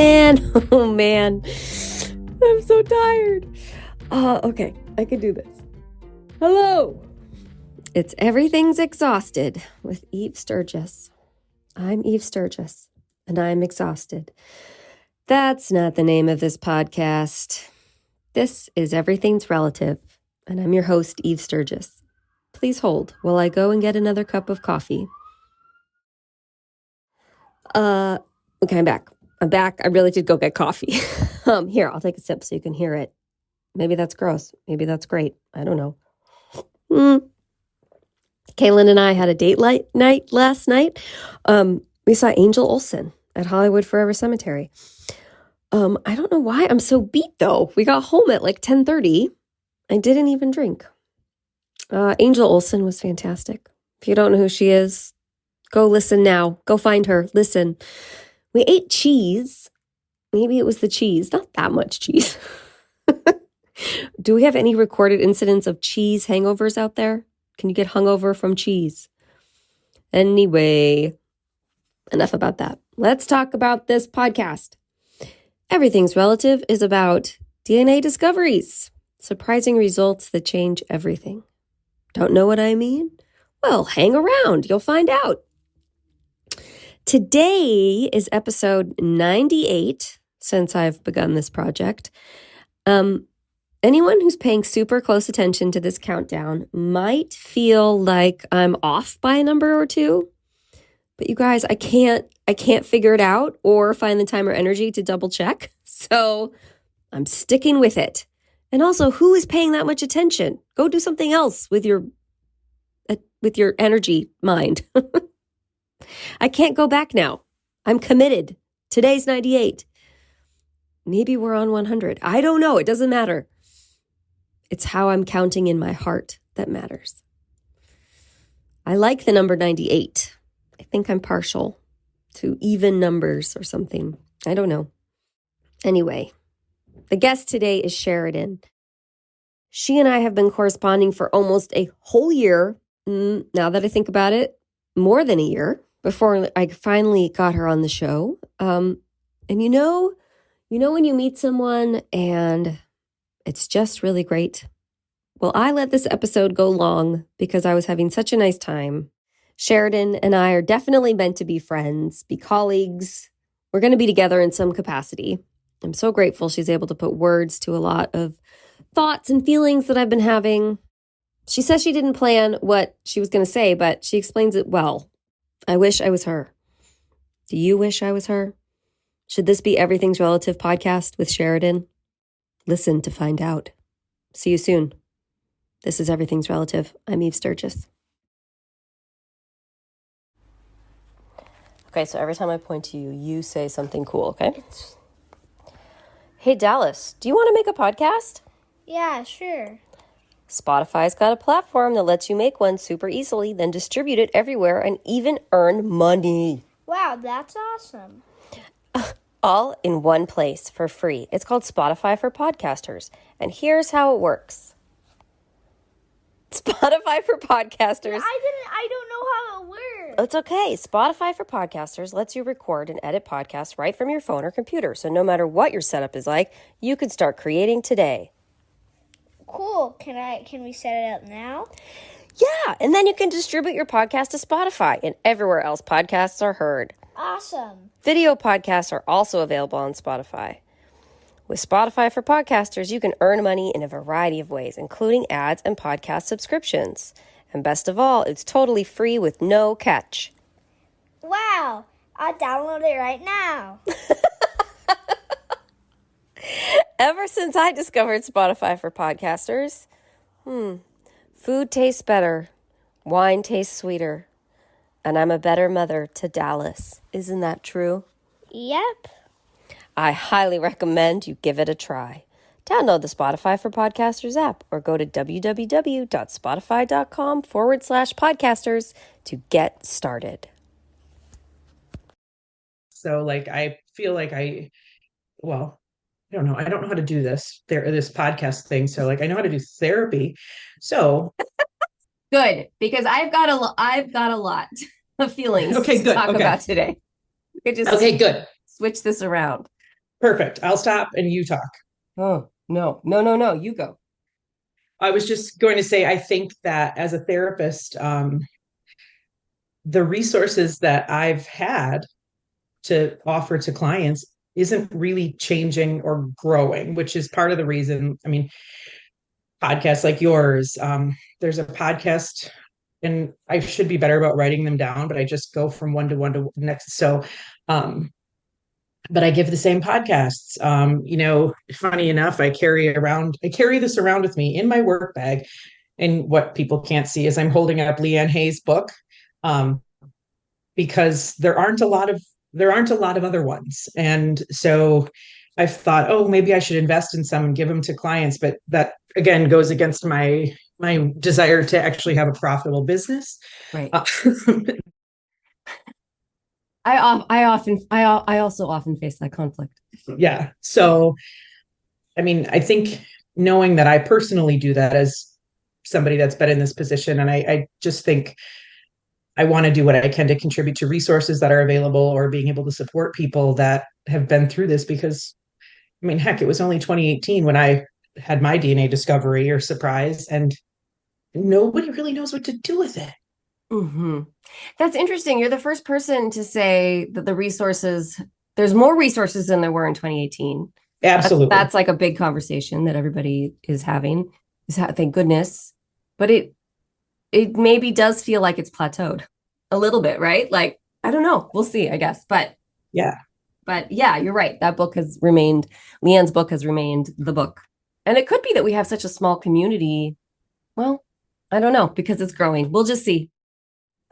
man. Oh, man. I'm so tired. Okay, I can do this. Hello. It's Everything's Exhausted with Eve Sturgis. I'm Eve Sturgis, and I'm exhausted. That's not the name of this podcast. This is Everything's Relative, and I'm your host, Eve Sturgis. Please hold while I go and get another cup of coffee. Okay, I'm back. I really did go get coffee. Here, I'll take a sip so you can hear it. Maybe that's gross. Maybe that's great. I don't know. Kaylin and I had a date night last night. We saw Angel Olsen at Hollywood Forever Cemetery. I don't know why I'm so beat though. We got home at like 10:30. I didn't even drink. Angel Olsen was fantastic. If you don't know who she is, go listen now. Go find her. Listen. We ate cheese. Maybe it was the cheese. Not that much cheese. Do we have any recorded incidents of cheese hangovers out there? Can you get hungover from cheese? Anyway, enough about that. Let's talk about this podcast. Everything's Relative is about DNA discoveries, surprising results that change everything. Don't know what I mean? Well, hang around. You'll find out. Today is episode 98 since I've begun this project. Anyone who's paying super close attention to this countdown might feel like I'm off by a number or two. But you guys, I can't figure it out or find the time or energy to double check. So I'm sticking with it. And also, who is paying that much attention? Go do something else with your energy mind. I can't go back now. I'm committed. Today's 98. Maybe we're on 100. I don't know. It doesn't matter. It's how I'm counting in my heart that matters. I like the number 98. I think I'm partial to even numbers or something. I don't know. Anyway, the guest today is Sheridan. She and I have been corresponding for almost a whole year. Now that I think about it, more than a year before I finally got her on the show. And you know when you meet someone and it's just really great? Well, I let this episode go long because I was having such a nice time. Sheridan and I are definitely meant to be friends, be colleagues. We're going to be together in some capacity. I'm so grateful she's able to put words to a lot of thoughts and feelings that I've been having. She says she didn't plan what she was going to say, but she explains it well. I wish I was her. Do you wish I was her? Should this be Everything's Relative podcast with Sheridan? Listen to find out. See you soon. This is Everything's Relative. I'm Eve Sturgis. Okay, so every time I point to you, you say something cool, okay? Hey, Dallas, do you want to make a podcast? Yeah, sure. Spotify's got a platform that lets you make one super easily, then distribute it everywhere and even earn money. Wow, that's awesome. All in one place for free. It's called Spotify for Podcasters. And here's how it works. Spotify for Podcasters. I don't know how it works. It's okay. Spotify for Podcasters lets you record and edit podcasts right from your phone or computer. So no matter what your setup is like, you can start creating today. Cool. Can we set it up now? Yeah, and then you can distribute your podcast to Spotify and everywhere else podcasts are heard. Awesome. Video podcasts are also available on Spotify. With Spotify for Podcasters, you can earn money in a variety of ways, including ads and podcast subscriptions. And best of all, it's totally free with no catch. Wow, I'll download it right now. Ever since I discovered Spotify for Podcasters, food tastes better, wine tastes sweeter, and I'm a better mother to Dallas. Isn't that true? Yep. I highly recommend you give it a try. Download the Spotify for Podcasters app or go to www.spotify.com/podcasters to get started. So I feel like I don't know. I don't know how to do this podcast thing. So I know how to do therapy. So good, because I've got a lot of feelings to talk about today. We could just good. switch this around. Perfect. I'll stop and you talk. Oh, no. You go. I was just going to say, I think that as a therapist, the resources that I've had to offer to clients isn't really changing or growing, which is part of the reason. I mean, podcasts like yours, there's a podcast, and I should be better about writing them down, but I just go from one to one to next. So, but I give the same podcasts. Funny enough, I carry this around with me in my work bag. And what people can't see is I'm holding up Leanne Hayes' book, um, because there aren't a lot of other ones. And so I've thought, oh, maybe I should invest in some and give them to clients. But that again goes against my desire to actually have a profitable business. Right. Uh, I also often face that conflict. yeah. So, I mean, I think knowing that I personally do that as somebody that's been in this position, and I just think I want to do what I can to contribute to resources that are available or being able to support people that have been through this. Because, I mean, heck, it was only 2018 when I had my DNA discovery or surprise, and nobody really knows what to do with it. Mm-hmm. That's interesting. You're the first person to say that there's more resources than there were in 2018. Absolutely. That's like a big conversation that everybody is having. Thank goodness. But it maybe does feel like it's plateaued a little bit, right? Like, I don't know. We'll see, I guess. But yeah, you're right. Leanne's book has remained the book. And it could be that we have such a small community. Well, I don't know, because it's growing. We'll just see.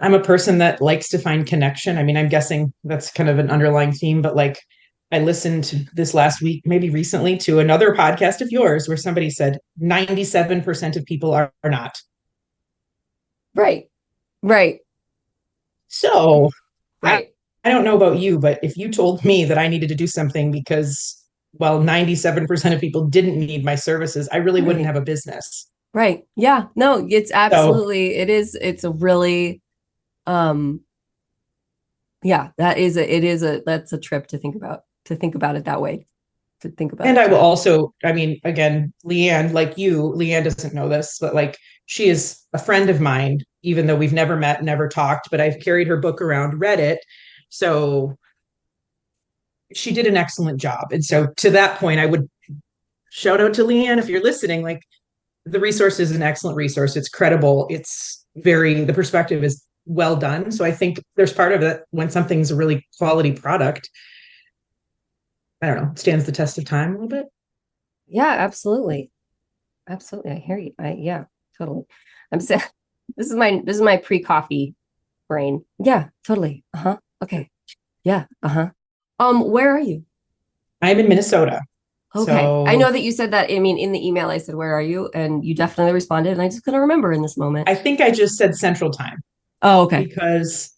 I'm a person that likes to find connection. I mean, I'm guessing that's kind of an underlying theme, but like I listened this last week, maybe recently, to another podcast of yours where somebody said 97% of people are not. Right. Right. So right. I don't know about you, but if you told me that I needed to do something because, well, 97% of people didn't need my services, I really wouldn't have a business. Right. Yeah. No, it's absolutely, it's a really, yeah, that's a trip to think about it that way, to think about. And I will also, I mean, again, Leanne doesn't know this, but like she is a friend of mine, even though we've never met, never talked, but I've carried her book around, read it. So she did an excellent job. And so to that point, I would shout out to Leanne if you're listening, like the resource is an excellent resource. It's credible. The perspective is well done. So I think there's part of it when something's a really quality product, I don't know, stands the test of time a little bit. Yeah, absolutely. Absolutely. I hear you. Yeah, totally. I'm saying this is my pre-coffee brain. Yeah, totally. Uh-huh. Okay. Yeah. Uh-huh. Where are you? I'm in Minnesota. Okay. So, I know that you said that. I mean, in the email, I said, "Where are you?" And you definitely responded, and I just couldn't remember in this moment. I think I just said Central Time. Oh, okay. Because,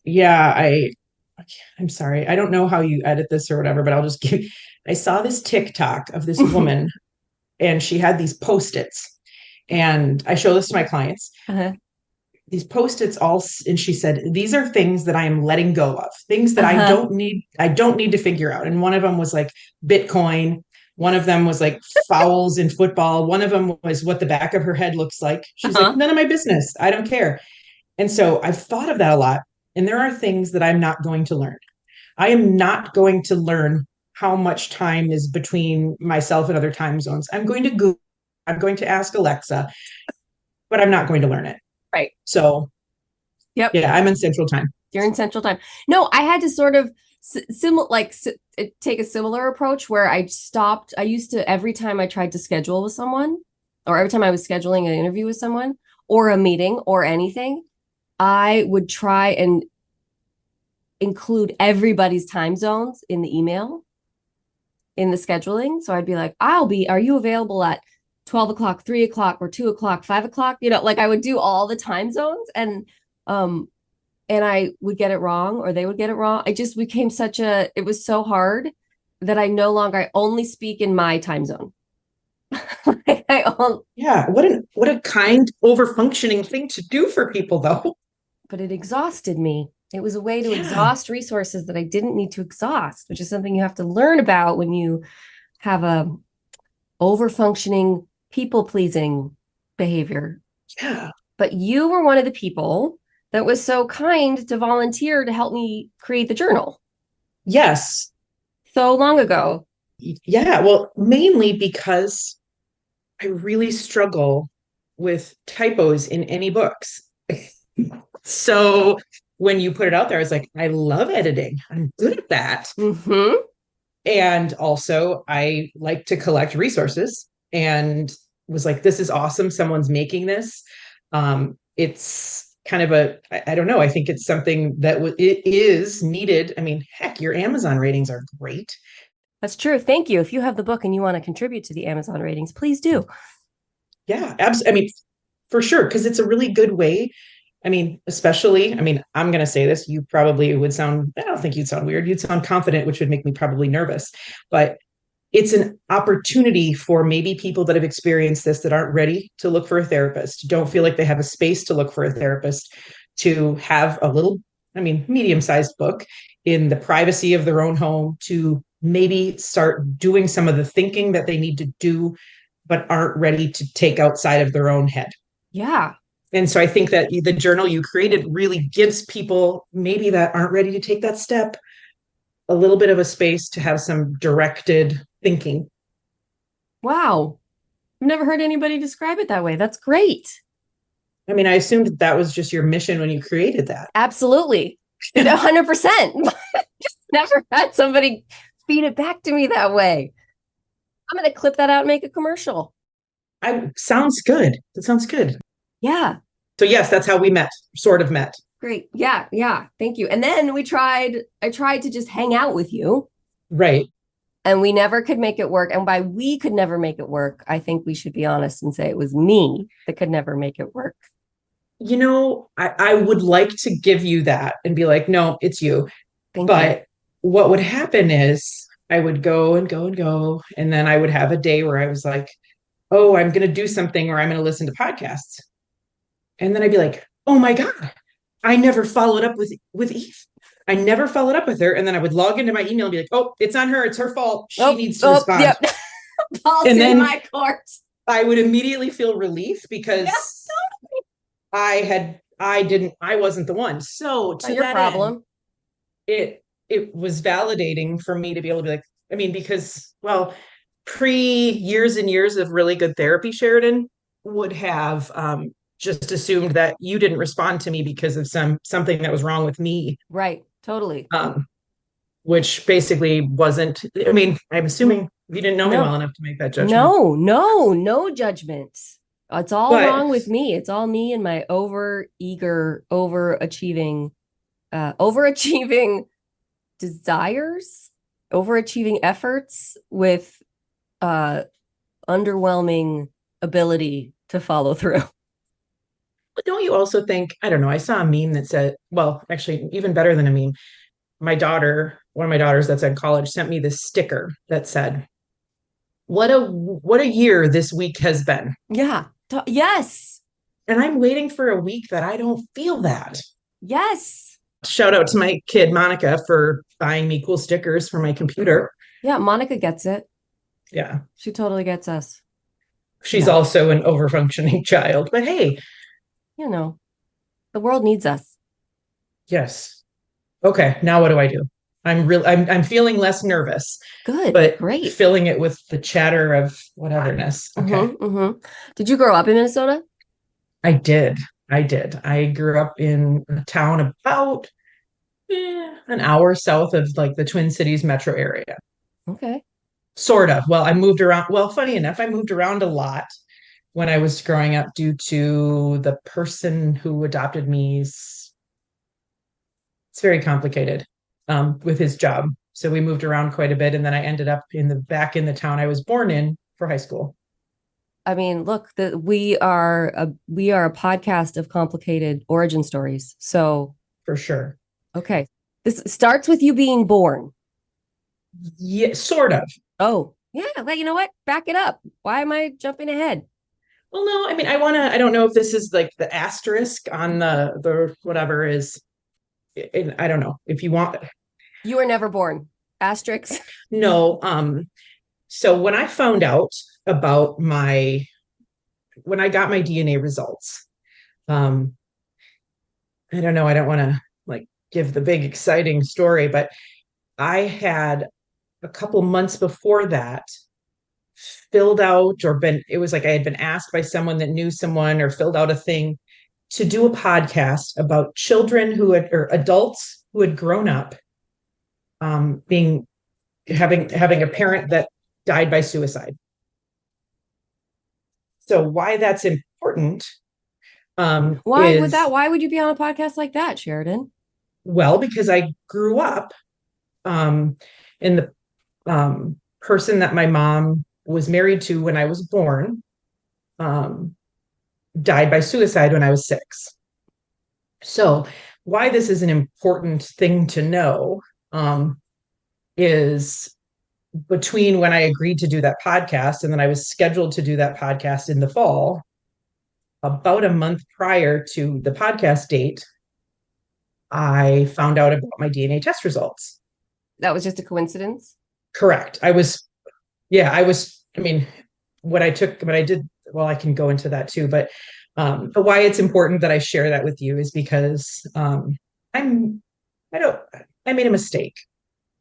I'm sorry. I don't know how you edit this or whatever, but I saw this TikTok of this woman and she had these Post-its, and I show this to my clients. Uh-huh. These Post-its and she said, these are things that I am letting go of, things that I don't need to figure out. And one of them was like Bitcoin. One of them was like fouls in football. One of them was what the back of her head looks like. She's like, none of my business. I don't care. And so I've thought of that a lot. And there are things that I'm not going to learn. I am not going to learn how much time is between myself and other time zones. I'm going to Google, I'm going to ask Alexa, but I'm not going to learn it. Right. So, yep. Yeah, I'm in Central Time. You're in Central Time. No, I had to sort of take a similar approach where I used to, every time I tried to schedule with someone, or every time I was scheduling an interview with someone or a meeting or anything, I would try and include everybody's time zones in the email, in the scheduling. So I'd be like, are you available at 12 o'clock, 3 o'clock, or 2 o'clock, 5 o'clock? Like I would do all the time zones, and I would get it wrong, or they would get it wrong. It just became it was so hard that I only speak in my time zone. Yeah. What a kind over functioning thing to do for people though. But it exhausted me. It was a way to Yeah. exhaust resources that I didn't need to exhaust, which is something you have to learn about when you have a over-functioning, people-pleasing behavior. Yeah. But you were one of the people that was so kind to volunteer to help me create the journal Yes. so long ago. Yeah. Well, mainly because I really struggle with typos in any books. So when you put it out there, I was like, I love editing. I'm good at that. Mm-hmm. And also, I like to collect resources and was like, this is awesome. Someone's making this. It's kind of I don't know. I think it's something that it is needed. I mean, heck, your Amazon ratings are great. That's true. Thank you. If you have the book and you want to contribute to the Amazon ratings, please do. Yeah, absolutely. I mean, for sure, because it's a really good way. I mean, especially, I mean, I'm going to say this, you probably would sound, I don't think you'd sound weird. You'd sound confident, which would make me probably nervous. But it's an opportunity for maybe people that have experienced this that aren't ready to look for a therapist, don't feel like they have a space to look for a therapist, to have a little, I mean, medium-sized book in the privacy of their own home to maybe start doing some of the thinking that they need to do, but aren't ready to take outside of their own head. Yeah. And so I think that the journal you created really gives people maybe that aren't ready to take that step a little bit of a space to have some directed thinking. Wow. I've never heard anybody describe it that way. That's great. I mean, I assumed that was just your mission when you created that. Absolutely. 100%. Never had somebody feed it back to me that way. I'm going to clip that out and make a commercial. Sounds good. That sounds good. Yeah. So yes, that's how we met, sort of met. Great. Yeah. Yeah. Thank you. And then I tried to just hang out with you. Right. And we never could make it work. And by we could never make it work, I think we should be honest and say it was me that could never make it work. You know, I would like to give you that and be like, no, it's you. But what would happen is I would go and go and go. And then I would have a day where I was like, oh, I'm going to do something or I'm going to listen to podcasts. And then I'd be like, oh my God, I never followed up with Eve. I never followed up with her. And then I would log into my email and be like, oh, it's on her. It's her fault. She needs to respond. Yep. And then my court. I would immediately feel relief because I wasn't the one. So to your that problem. End, it was validating for me to be able to be like, I mean, because, well, pre years and years of really good therapy, Sheridan would have just assumed that you didn't respond to me because of something that was wrong with me. Right. Totally. Which basically wasn't, I mean, I'm assuming you didn't know me well enough to make that judgment. No judgment. It's all wrong with me. It's all me and my overachieving desires, overachieving efforts with underwhelming ability to follow through. But don't you also think, I don't know, I saw a meme that said, well, actually, even better than a meme, one of my daughters that's in college sent me this sticker that said, what a year this week has been. Yeah. Yes. And I'm waiting for a week that I don't feel that. Yes. Shout out to my kid, Monica, for buying me cool stickers for my computer. Yeah, Monica gets it. Yeah. She totally gets us. She's also an overfunctioning child, but hey. You know, the world needs us. Yes. Okay, now what do I do? I'm feeling less nervous. Good. But great. Filling it with the chatter of whateverness. Okay. Did you grow up in Minnesota? I did. I grew up in a town about an hour south of like the Twin Cities metro area. Okay. Sort of. Well, I moved around. Well, funny enough, I moved around a lot when I was growing up due to the person who adopted me. It's very complicated with his job. So we moved around quite a bit. And then I ended up back in the town I was born in for high school. I mean, look, we are a podcast of complicated origin stories. So for sure. Okay. This starts with you being born. Yeah, sort of. Oh, yeah. Well, you know what? Back it up. Why am I jumping ahead? Well, no, I mean, I don't know if this is like the asterisk on the whatever is and I don't know if you want. You were never born. Asterisks. No. So when I found out about when I got my DNA results, um, I don't know, I don't want to like give the big exciting story, but I had a couple months before that filled out or been, it was like I had been asked by someone that knew someone or filled out a thing to do a podcast about children who had, or adults who had grown up being having a parent that died by suicide. So why that's important is, Why would you be on a podcast like that, Sheridan? well, because I grew up in the person that my mom was married to when I was born um, died by suicide when I was 6. So, why this is an important thing to know is between when I agreed to do that podcast and then I was scheduled to do that podcast in the fall, about a month prior to the podcast date, I found out about my DNA test results. That was just a coincidence? Correct. I mean, what I did, well, I can go into that too, but why it's important that I share that with you is because I'm, I don't, I made a mistake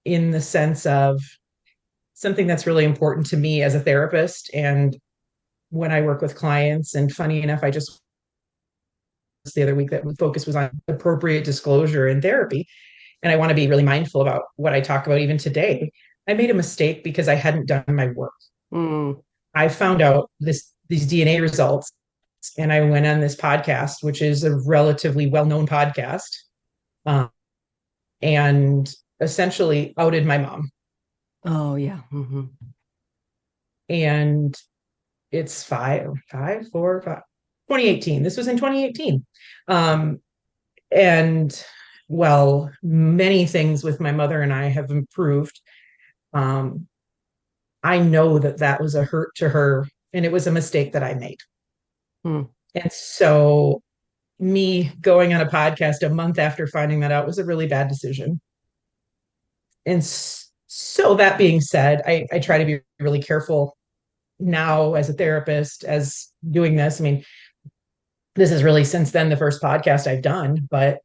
in the sense of something that's really important to me as a therapist. And when I work with clients, and funny enough, I just the other week that the focus was on appropriate disclosure in therapy. And I want to be really mindful about what I talk about even today. I made a mistake because I hadn't done my work. Mm. I found out these DNA results and I went on this podcast, which is a relatively well-known podcast, and essentially outed my mom. Oh, yeah. Mm-hmm. And it's 2018. This was in 2018. And well, many things with my mother and I have improved. Um, I know that that was a hurt to her and it was a mistake that I made. Hmm. And so me going on a podcast a month after finding that out was a really bad decision. And so that being said, I try to be really careful now as a therapist, as doing this. I mean, this is really since then the first podcast I've done, but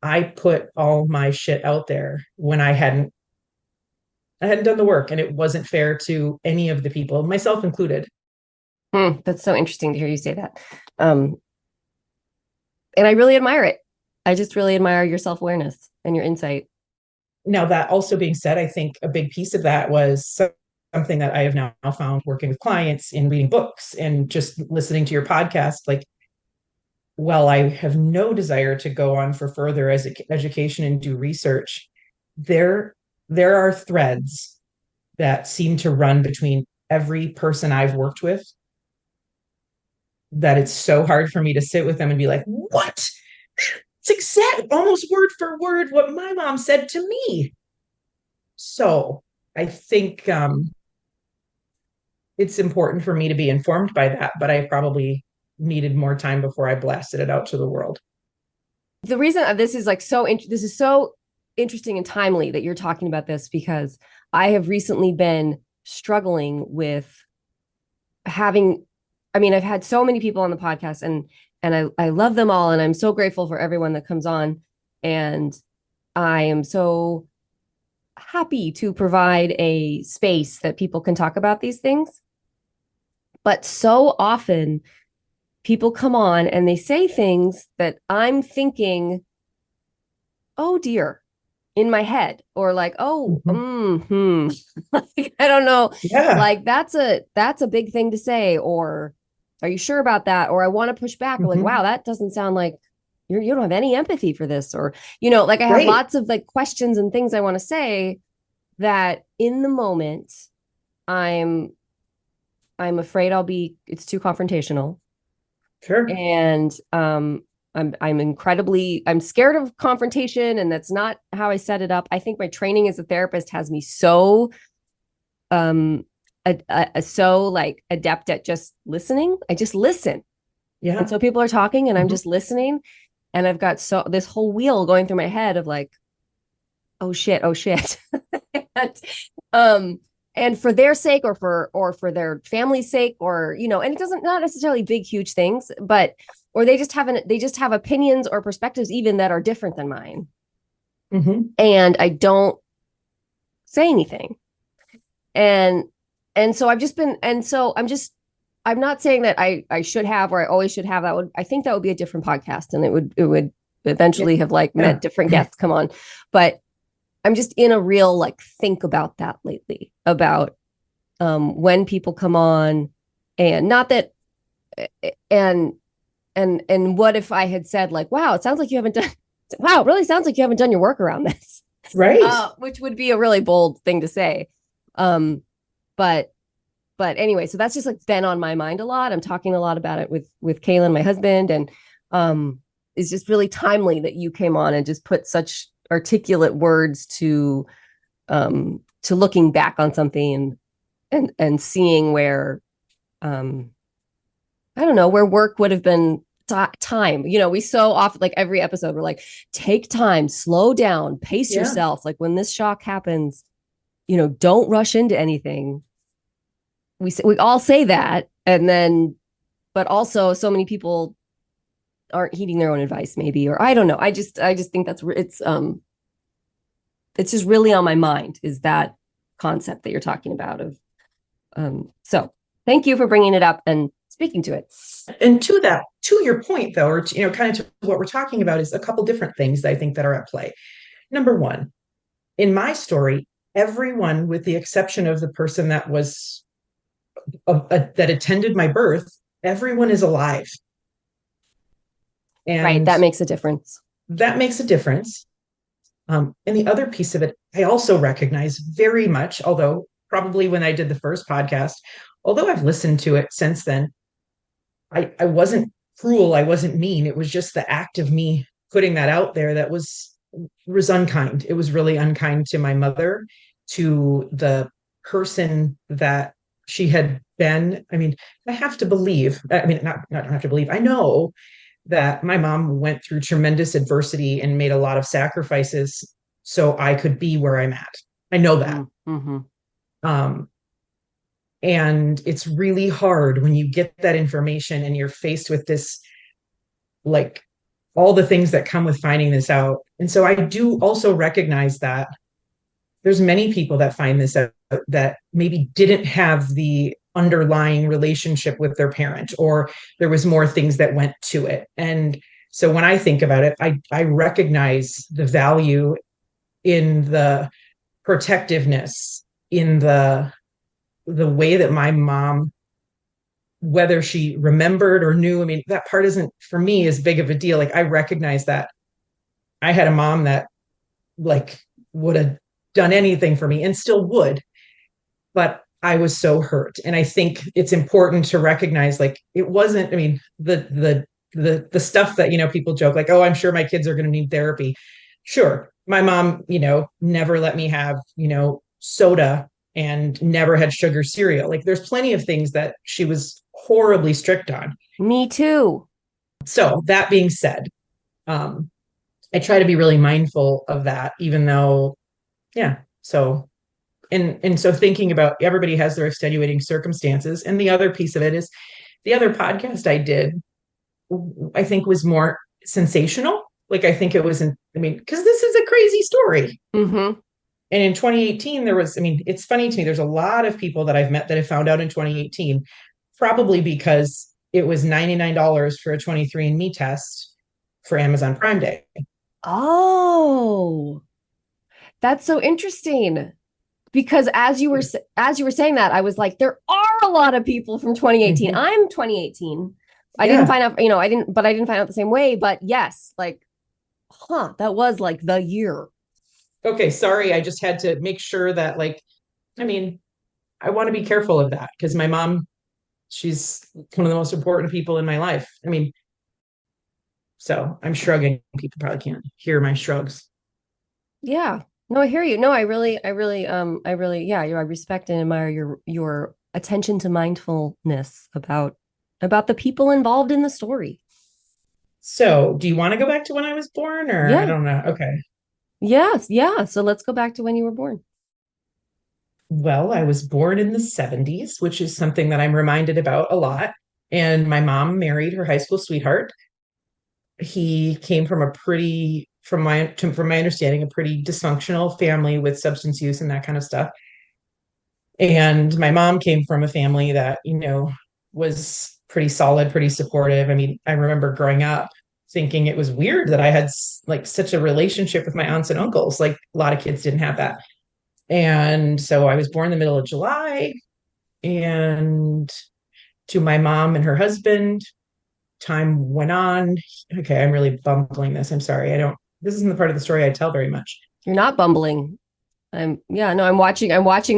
I put all my shit out there when I hadn't done the work and it wasn't fair to any of the people, myself included. That's so interesting to hear you say that. And I really admire it. I just really admire your self-awareness and your insight. Now, that also being said, I think a big piece of that was something that I have now found working with clients and reading books and just listening to your podcast. Like, while I have no desire to go on for further education and do research, there are threads that seem to run between every person I've worked with that it's so hard for me to sit with them and be like, what? It's exact, almost word for word what my mom said to me. So I think it's important for me to be informed by that, but I probably needed more time before I blasted it out to the world. The reason this is like this is so interesting and timely that you're talking about this, because I have recently been struggling with having, I mean, I've had so many people on the podcast and I love them all. And I'm so grateful for everyone that comes on. And I am so happy to provide a space that people can talk about these things. But so often people come on and they say things that I'm thinking, oh dear, in my head, or like, oh, like, I don't know. Yeah. Like that's a big thing to say, or are you sure about that? Or I want to push back, or like, wow, that doesn't sound like you don't have any empathy for this, or, like I have lots of like questions and things I want to say that in the moment I'm afraid it's too confrontational. Sure. And I'm scared of confrontation, and that's not how I set it up. I think my training as a therapist has me so so like adept at just listening. I just listen. Yeah. And so people are talking and I'm just listening. And I've got this whole wheel going through my head of like, oh shit, oh shit. and, and for their sake or for their family's sake, or, you know, and it doesn't, not necessarily big, huge things, but, or they just have opinions or perspectives even that are different than mine. Mm-hmm. And I don't say anything. And so I'm not saying that I should have, or I always should have. I think that would be a different podcast, and it would eventually have like met different guests come on. But I'm just in a real like think about that lately, about when people come on, and not that, and what if I had said like, wow, it sounds like you haven't done, wow, it really sounds like you haven't done your work around this. Right. Which would be a really bold thing to say. But anyway, so that's just like been on my mind a lot. I'm talking a lot about it with Kaylin, my husband, and it's just really timely that you came on and just put such articulate words to looking back on something and seeing where I don't know, where work would have been time. You know, we so often, like every episode, we're like, take time, slow down, pace yourself. Like when this shock happens, you know, don't rush into anything. We all say that, and then, but also so many people aren't heeding their own advice, maybe, or I don't know. I just think it's just really on my mind, is that concept that you're talking about of. So thank you for bringing it up and speaking to it. And to your point, though, or you know, kind of to what we're talking about, is a couple different things that I think that are at play. Number one, in my story, everyone, with the exception of the person that was that attended my birth, everyone is alive. And right, that makes a difference. That makes a difference. And the other piece of it, I also recognize very much, although probably when I did the first podcast, although I've listened to it since then, I wasn't cruel, I wasn't mean. It was just the act of me putting that out there that was unkind. It was really unkind to my mother, to the person that she had been. I mean, I have to believe, I mean, not have to believe, I know that my mom went through tremendous adversity and made a lot of sacrifices so I could be where I'm at. I know that. Mm-hmm. And it's really hard when you get that information and you're faced with this, like all the things that come with finding this out. And so I do also recognize that there's many people that find this out that maybe didn't have the underlying relationship with their parent, or there was more things that went to it. And so when I think about it, I recognize the value in the protectiveness, in the way that my mom, whether she remembered or knew, I mean, that part isn't for me as big of a deal. Like I recognize that I had a mom that like would have done anything for me and still would, but I was so hurt. And I think it's important to recognize, like, it wasn't, I mean, the stuff that, you know, people joke like, oh, I'm sure my kids are going to need therapy. Sure. My mom, you know, never let me have, you know, soda, and never had sugar cereal. Like there's plenty of things that she was horribly strict on. Me too. So that being said, I try to be really mindful of that, even though, yeah. So, and so thinking about, everybody has their extenuating circumstances. And the other piece of it is the other podcast I did, I think was more sensational. Like, I think it wasn't, I mean, because this is a crazy story. Mm-hmm. And in 2018, there was, I mean, it's funny to me, there's a lot of people that I've met that have found out in 2018, probably because it was $99 for a 23andMe test for Amazon Prime Day. Oh, that's so interesting. Because as you were saying that, I was like, there are a lot of people from 2018. Mm-hmm. I'm 2018. I didn't find out, you know, I didn't find out the same way. But yes, like, that was like the year. Okay, sorry. I just had to make sure that, like, I mean, I want to be careful of that because my mom, she's one of the most important people in my life. I mean, so I'm shrugging. People probably can't hear my shrugs. Yeah. No, I hear you. No, I really, yeah, I respect and admire your attention to mindfulness about the people involved in the story. So, do you want to go back to when I was born, or I Yeah. don't know? Okay. Yes. Yeah. So let's go back to when you were born. Well, I was born in the 70s, which is something that I'm reminded about a lot. And my mom married her high school sweetheart. He came from a pretty, from my understanding, a pretty dysfunctional family with substance use and that kind of stuff. And my mom came from a family that, was pretty solid, pretty supportive. I mean, I remember growing up thinking it was weird that I had like such a relationship with my aunts and uncles. Like a lot of kids didn't have that. And so I was born in the middle of July, and to my mom and her husband, time went on. Okay, I'm really bumbling this. I'm sorry. This isn't the part of the story I tell very much. You're not bumbling. Yeah, no, I'm watching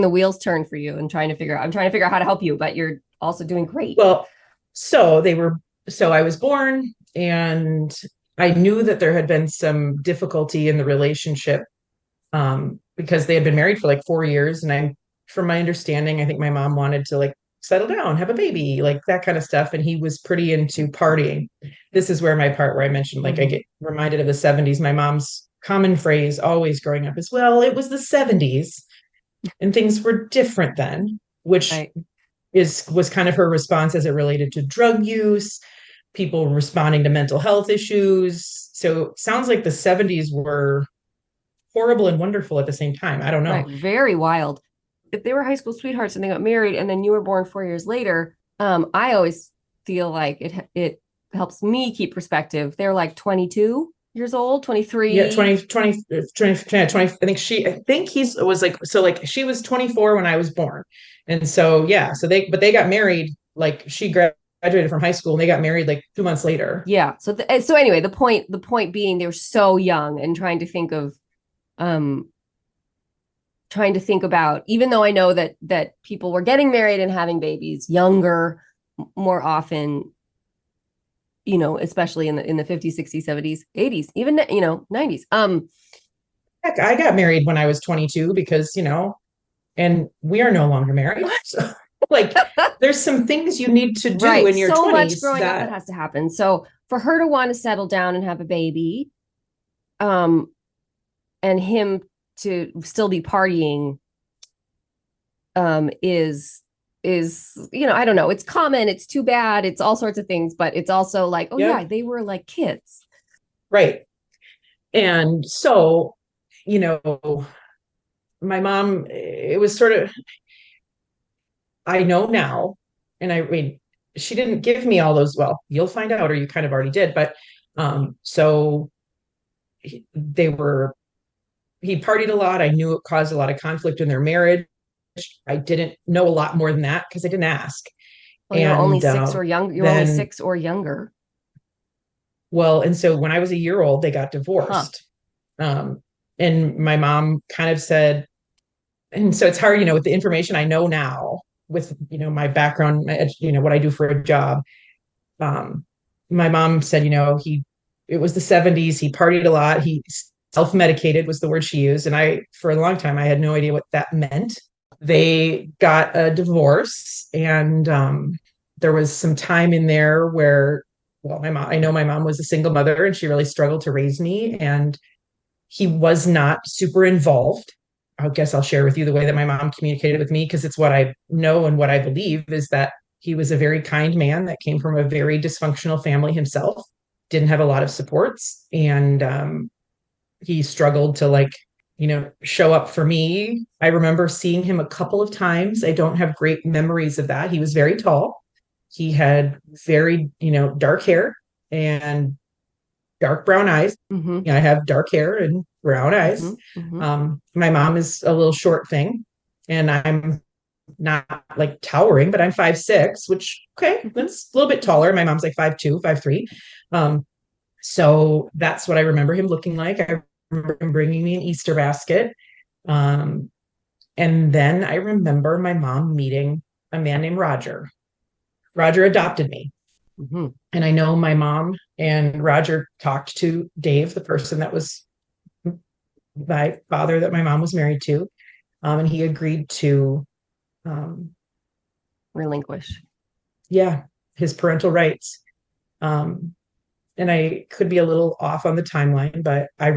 the wheels turn for you and I'm trying to figure out how to help you, but you're also doing great. Well, so so I was born, and I knew that there had been some difficulty in the relationship, because they had been married for like 4 years. And from my understanding, I think my mom wanted to like settle down, have a baby, like that kind of stuff. And he was pretty into partying. This is where my part where I mentioned, like, I get reminded of the 70s. My mom's common phrase always growing up is, well, it was the 70s and things were different then, which Right. was kind of her response as it related to drug use, people responding to mental health issues. So it sounds like the 70s were horrible and wonderful at the same time. I don't know. Right. Very wild. If they were high school sweethearts and they got married and then you were born 4 years later, I always feel like it helps me keep perspective. They're like 22 years old, Yeah, 23. 20. I think he's was like, so like she was 24 when I was born. And so yeah, but they got married, like she graduated from high school and they got married like 2 months later. Yeah. So anyway, the point being they were so young and um trying to think about, even though I know that people were getting married and having babies younger more often, especially in the 50s, 60s, 70s, 80s, even 90s. Heck, I got married when I was 22 because, and we are no longer married. So, like, there's some things you need to do Right. in your So much 20s growing up that that, has to happen. So for her to want to settle down and have a baby, um, and him to still be partying, is I don't know. It's common. It's too bad. It's all sorts of things, but it's also like, oh yeah, yep, they were like kids. right. And so, you know, my mom, it was sort of, I know now, and I mean, she didn't give me all those, well, you'll find out, or you kind of already did, but so they were, he partied a lot. I knew it caused a lot of conflict in their marriage. I didn't know a lot more than that because I didn't ask. Well, you're only And six or young. You're only then, 6 or younger. well, and so when I was a year old, they got Huh. divorced. Um, and my mom kind of said, and so it's hard, with the information I know now, with, my background, what I do for a job. Um, my mom said, it was the 70s. He partied a lot. He self-medicated was the word she used. And for a long time, I had no idea what that meant. They got a divorce, and there was some time in there where, well, I know my mom was a single mother and she really struggled to raise me, and he was not super involved. I guess I'll share with you the way that my mom communicated with me, because it's what I know and what I believe is that he was a very kind man that came from a very dysfunctional family himself, didn't have a lot of supports, and he struggled to, like, show up for me. I remember seeing him a couple of times. I don't have great memories of that. He was very tall. He had very, dark hair and dark brown eyes. Mm-hmm. I have dark hair and brown eyes. Mm-hmm. Mm-hmm. My mom is a little short thing, and I'm not like towering, but I'm 5'6", which, okay, Mm-hmm. that's a little bit taller. My mom's like 5'2", 5'3". Um, so that's what I remember him looking like. I remember him bringing me an Easter basket. Um, and then I remember my mom meeting a man named Roger. Roger adopted me. Mm-hmm. And I know my mom and Roger talked to Dave, the person that was my father that my mom was married to. And he agreed to, um, Relinquish. yeah, his parental rights. Um, and I could be a little off on the timeline, but I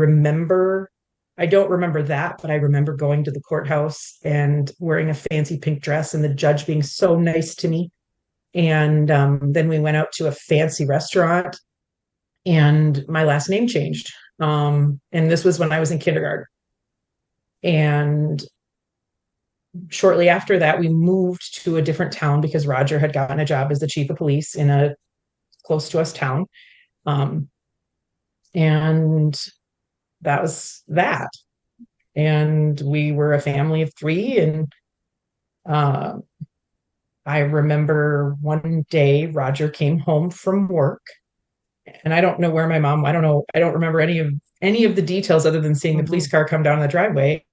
don't remember that, but I remember going to the courthouse and wearing a fancy pink dress and the judge being so nice to me. And then we went out to a fancy restaurant and my last name changed. And this was when I was in kindergarten. And shortly after that, we moved to a different town because Roger had gotten a job as the chief of police in a close to us town. Um, and that was that. And we were a family of three. And uh, I remember one day Roger came home from work, and I don't know where my mom, I don't know, I don't remember any of the details other than seeing the police car come down the driveway.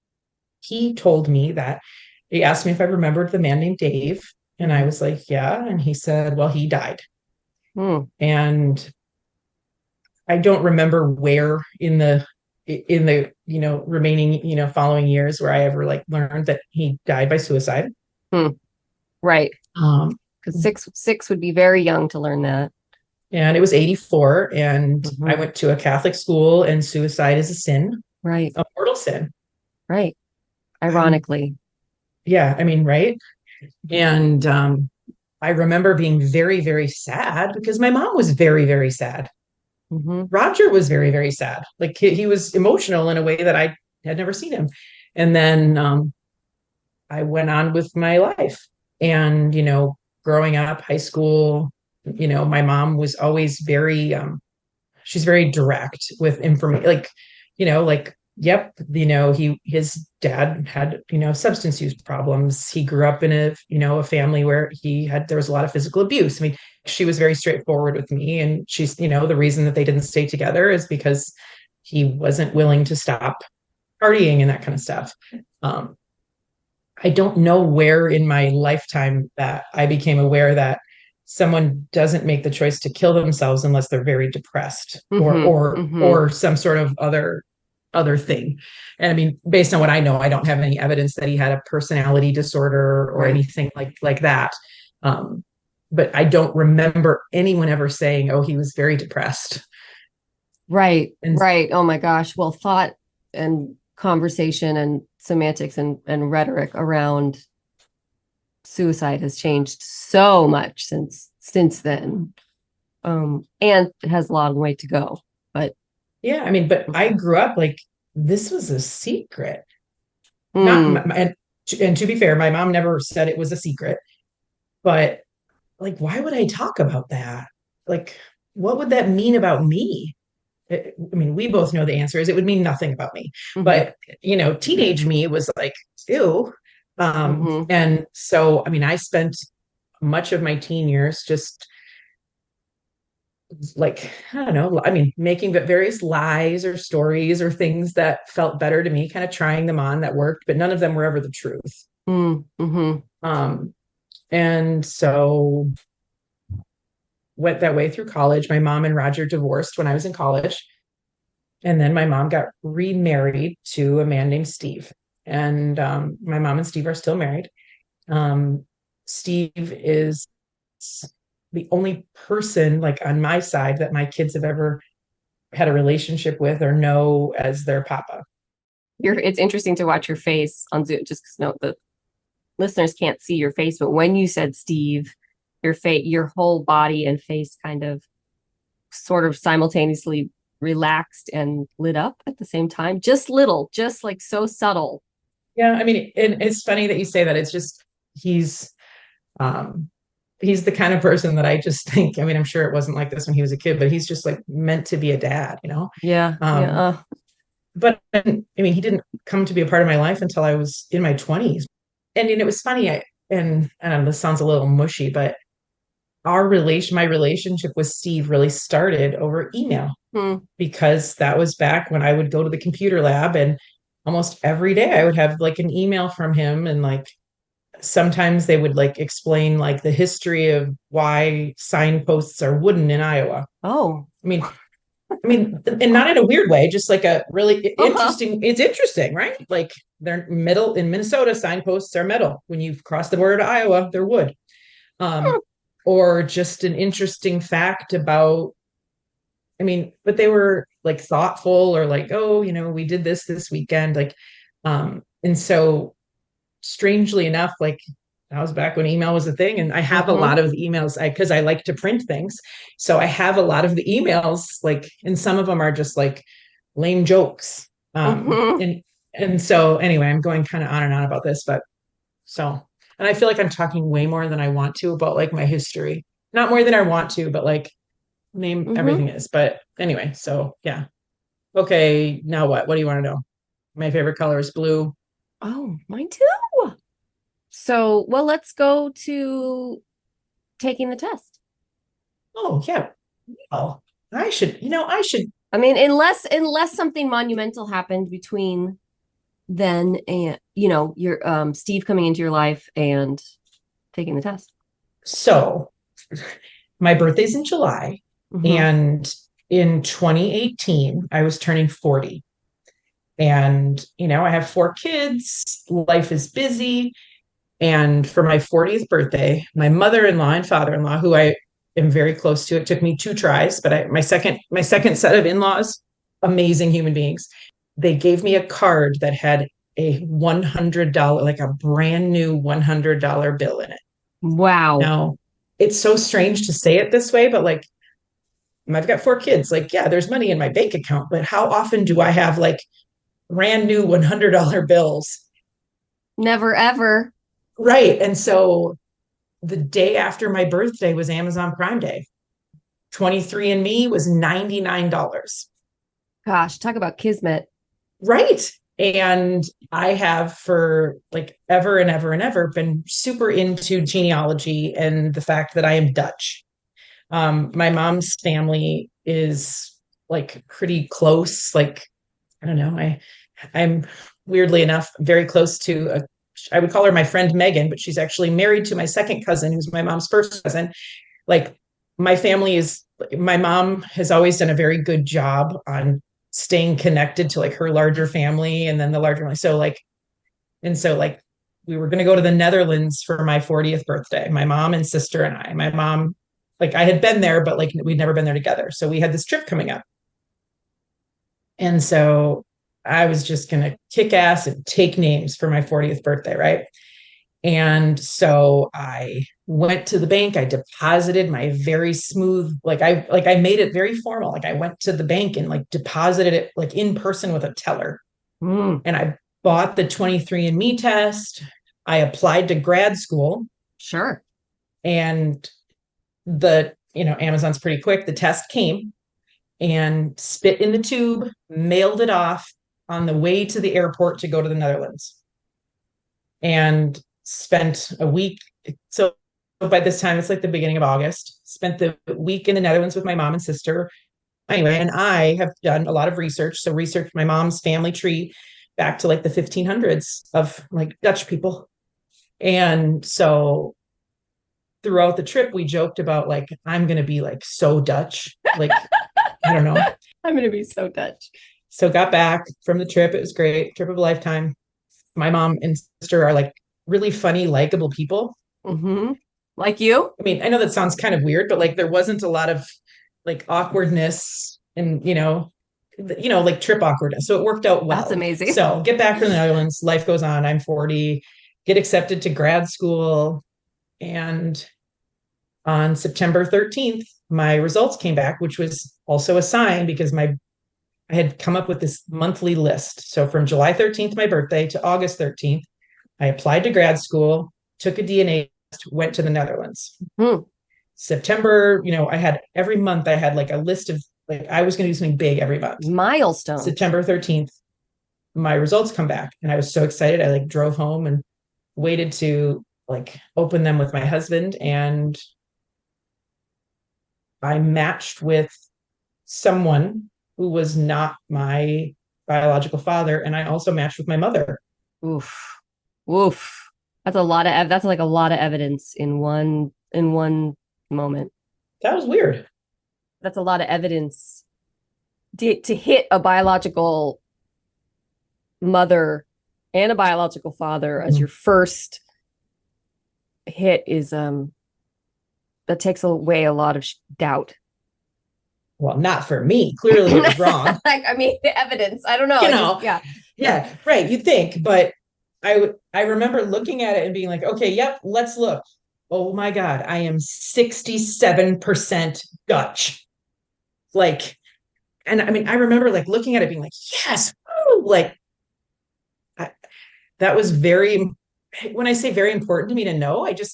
He told me that he asked me if I remembered the man named Dave. And I was like, yeah. And he said, well, he died. And I don't remember where in the remaining, following years where I ever like learned that he died by suicide. Right. Because six would be very young to learn that. And it was 1984, and I went to a Catholic school, and suicide is a sin. Right. A mortal sin. Right. Ironically. Yeah, I mean, right. And I remember being very, very sad because my mom was very, very sad. Roger was very, very sad. Like he was emotional in a way that I had never seen him. And then I went on with my life. And, growing up, high school, my mom was always very, she's very direct with information. Yep, his dad had, substance use problems. He grew up in a family where there was a lot of physical abuse. I mean, she was very straightforward with me. And she's, the reason that they didn't stay together is because he wasn't willing to stop partying and that kind of stuff. I don't know where in my lifetime that I became aware that someone doesn't make the choice to kill themselves unless they're very depressed or some sort of other thing. And I mean, based on what I know, I don't have any evidence that he had a personality disorder or anything like that. But I don't remember anyone ever saying, oh, he was very depressed. Right. Oh my gosh. Well, thought and conversation and semantics and rhetoric around suicide has changed so much since then. And it has a long way to go. But yeah, I mean, but I grew up like this was a secret. And to be fair, my mom never said it was a secret. But like, why would I talk about that? Like, what would that mean about me? I mean, we both know the answer is it would mean nothing about me. But, teenage me was like, ew. And so, I mean, I spent much of my teen years just like, I don't know, I mean, making various lies or stories or things that felt better to me, kind of trying them on that worked, but none of them were ever the truth. And so went that way through college. My mom and Roger divorced when I was in college. And then my mom got remarried to a man named Steve. And my mom and Steve are still married. Steve is the only person like on my side that my kids have ever had a relationship with or know as their papa. It's interesting to watch your face on Zoom, just because the listeners can't see your face, but when you said Steve, your whole body and face kind of sort of simultaneously relaxed and lit up at the same time, just like so subtle. Yeah, I mean, and it's funny that you say that. It's just he's the kind of person that I just think, I mean, I'm sure it wasn't like this when he was a kid, but he's just like meant to be a dad, Yeah. But I mean, he didn't come to be a part of my life until I was in my 20s. And it was funny, and this sounds a little mushy, but my relationship with Steve really started over email because that was back when I would go to the computer lab, and almost every day I would have like an email from him, and like sometimes they would like explain like the history of why signposts are wooden in Iowa. Oh, I mean, and not in a weird way, just like a really interesting, it's interesting, right? Like they're metal in Minnesota, signposts are metal. When you cross the border to Iowa, they're wood. Or just an interesting fact about I mean, but they were like thoughtful or like, oh, we did this weekend. Like, and so strangely enough, like that was back when email was a thing. And I have a lot Mm-hmm. of the emails because I like to print things. So I have a lot of the emails, like, and some of them are just like lame jokes. Mm-hmm. And so anyway, I'm going kind of on and on about this, but so, and I feel like I'm talking way more than I want to about like my history. Not more than I want to, but like name Mm-hmm. everything is. But anyway, so yeah. Okay, now what? What do you want to know? My favorite color is blue. Oh, mine too. So, well, let's go to taking the test. Oh, yeah. Well, I should. I mean, unless something monumental happened between then and your Steve coming into your life and taking the test. So, my birthday's in July, Mm-hmm. and in 2018, I was turning 40. And, I have 4 kids. Life is busy. And for my 40th birthday, my mother-in-law and father-in-law, who I am very close to, it took me 2 tries, but my second set of in-laws, amazing human beings. They gave me a card that had a $100, like a brand new $100 bill in it. Wow. Now, it's so strange to say it this way, but like I've got 4 kids. Like, yeah, there's money in my bank account, but how often do I have like brand new $100 bills? Never ever. Right. And so the day after my birthday was Amazon Prime Day. 23andMe was $99. Gosh, talk about kismet. Right. And I have for like ever and ever and ever been super into genealogy and the fact that I am Dutch. My mom's family is like pretty close. Like, I don't know. I'm weirdly enough very close to I would call her my friend Megan, but she's actually married to my second cousin, who's my mom's first cousin. Like my mom has always done a very good job on staying connected to like her larger family and then the larger one. So like we were going to go to the Netherlands for my 40th birthday, my mom and sister and I. My mom, like I had been there, but like we'd never been there together. So we had this trip coming up. And so I was just going to kick ass and take names for my 40th birthday, right? And so I went to the bank, I deposited my very smooth, like I made it very formal. Like I went to the bank and like deposited it like in person with a teller. Mm, And I bought the 23andMe test. I applied to grad school sure. and Amazon's pretty quick. The test came and spit in the tube, mailed it off on the way to the airport to go to the Netherlands. And spent a week. So by this time, it's like the beginning of August. Spent the week in the Netherlands with my mom and sister. Anyway, and I have done a lot of research. So researched my mom's family tree back to like the 1500s of like Dutch people. And so throughout the trip, we joked about like, I'm going to be like so Dutch. Like, I don't know. I'm gonna be so Dutch. So got back from the trip. It was great. Trip of a lifetime. My mom and sister are like really funny, likable people. Mm-hmm. Like you? I mean, I know that sounds kind of weird, but like there wasn't a lot of like awkwardness and like trip awkwardness. So it worked out That's well. amazing. So get back from the Netherlands, life goes on. I'm 40, get accepted to grad school. And on September 13th, my results came back, which was also a sign because I had come up with this monthly list. So from July 13th, my birthday, to August 13th, I applied to grad school, took a DNA test, went to the Netherlands. Hmm. September, I had every month, I had like a list of like, I was going to do something big every month. Milestones. September 13th, my results come back. And I was so excited. I like drove home and waited to like open them with my husband. And I matched with someone who was not my biological father. And I also matched with my mother. Oof. Oof. That's like a lot of evidence in one moment. That was weird. That's a lot of evidence to hit a biological mother and a biological father as your first hit is that takes away a lot of doubt. well, not for me. Clearly it was wrong. Like, I mean, the evidence. I don't know. You know, Yeah. yeah, right. You'd think, but I remember looking at it and being like, okay, yep, let's look. Oh my God, I am 67% Dutch. Like, and I mean, I remember like looking at it being like, yes, woo! Like I, that was very, when I say very important to me to know, I don't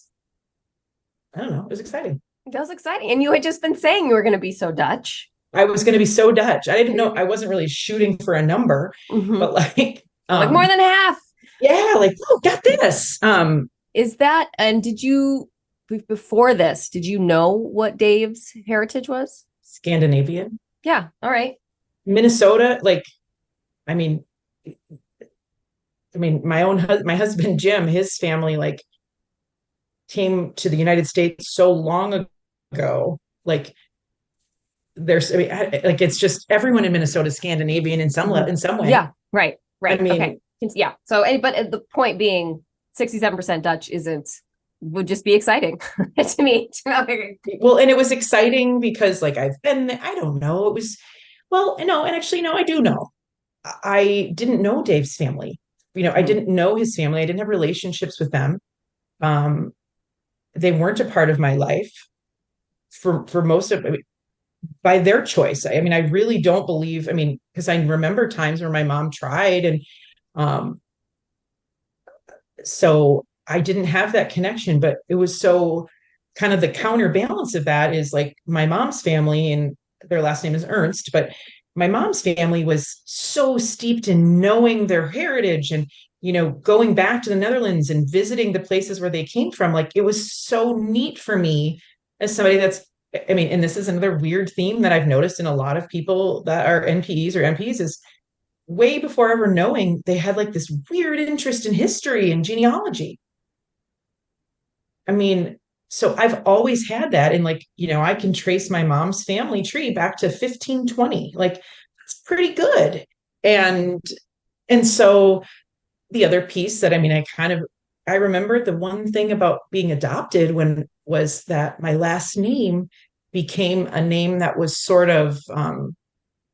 know, it was exciting. That was exciting. And you had just been saying you were going to be so Dutch. I was going to be so Dutch. I didn't know, I wasn't really shooting for a number, but like more than half. yeah, like, oh, got this. Is that, and did you, before this, did you know what Dave's heritage was? Scandinavian. Yeah. All right. Minnesota, like, I mean, my husband, Jim, his family, like, came to the United States so long ago. Like, there's, I mean, like, it's just everyone in Minnesota is Scandinavian in some in some way. Yeah. Right. Right. I mean, okay. Yeah. So, but the point being, 67% Dutch would just be exciting to me. well, and it was exciting because like I've been, I don't know, it was, well, no, and actually, no, I do know. I didn't know Dave's family. I didn't know his family. I didn't have relationships with them. Um, they weren't a part of my life for most of, I mean, by their choice. I mean, I really don't believe, I mean, because I remember times where my mom tried and um, so I didn't have that connection, but it was so kind of the counterbalance of that is like my mom's family, and their last name is Ernst, but my mom's family was so steeped in knowing their heritage and going back to the Netherlands and visiting the places where they came from. Like it was so neat for me as somebody that's, I mean, and this is another weird theme that I've noticed in a lot of people that are NPs or MPs is way before ever knowing they had like this weird interest in history and genealogy. I mean, so I've always had that. And like, I can trace my mom's family tree back to 1520. Like, that's pretty good. And so the other piece that I mean, I remember the one thing about being adopted when was that my last name became a name that was sort of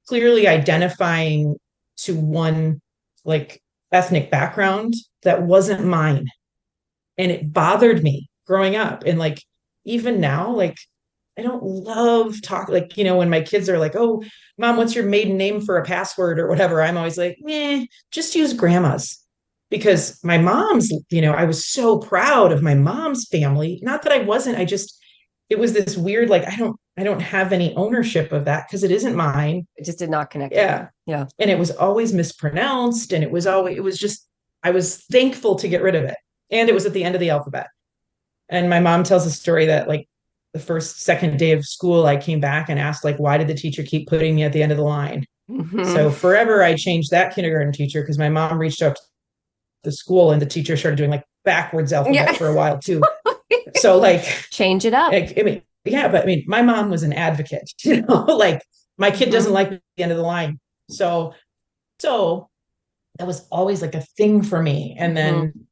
clearly identifying to one like ethnic background that wasn't mine. And it bothered me growing up. And like even now, like I don't love talk like, when my kids are like, oh, mom, what's your maiden name for a password or whatever? I'm always like, just use grandma's. Because my mom's, I was so proud of my mom's family. Not that I wasn't, it was this weird, like, I don't have any ownership of that because it isn't mine. It just did not connect. Yeah. Yeah. And it was always mispronounced. And it was just, I was thankful to get rid of it. And it was at the end of the alphabet. And my mom tells a story that like the second day of school, I came back and asked, like, why did the teacher keep putting me at the end of the line? So forever I changed that kindergarten teacher because my mom reached out to the school and the teacher started doing like backwards alphabet for a while too. So like change it up. I mean, yeah, but I mean, my mom was an advocate, like my kid doesn't like the end of the line. So that was always like a thing for me. And then,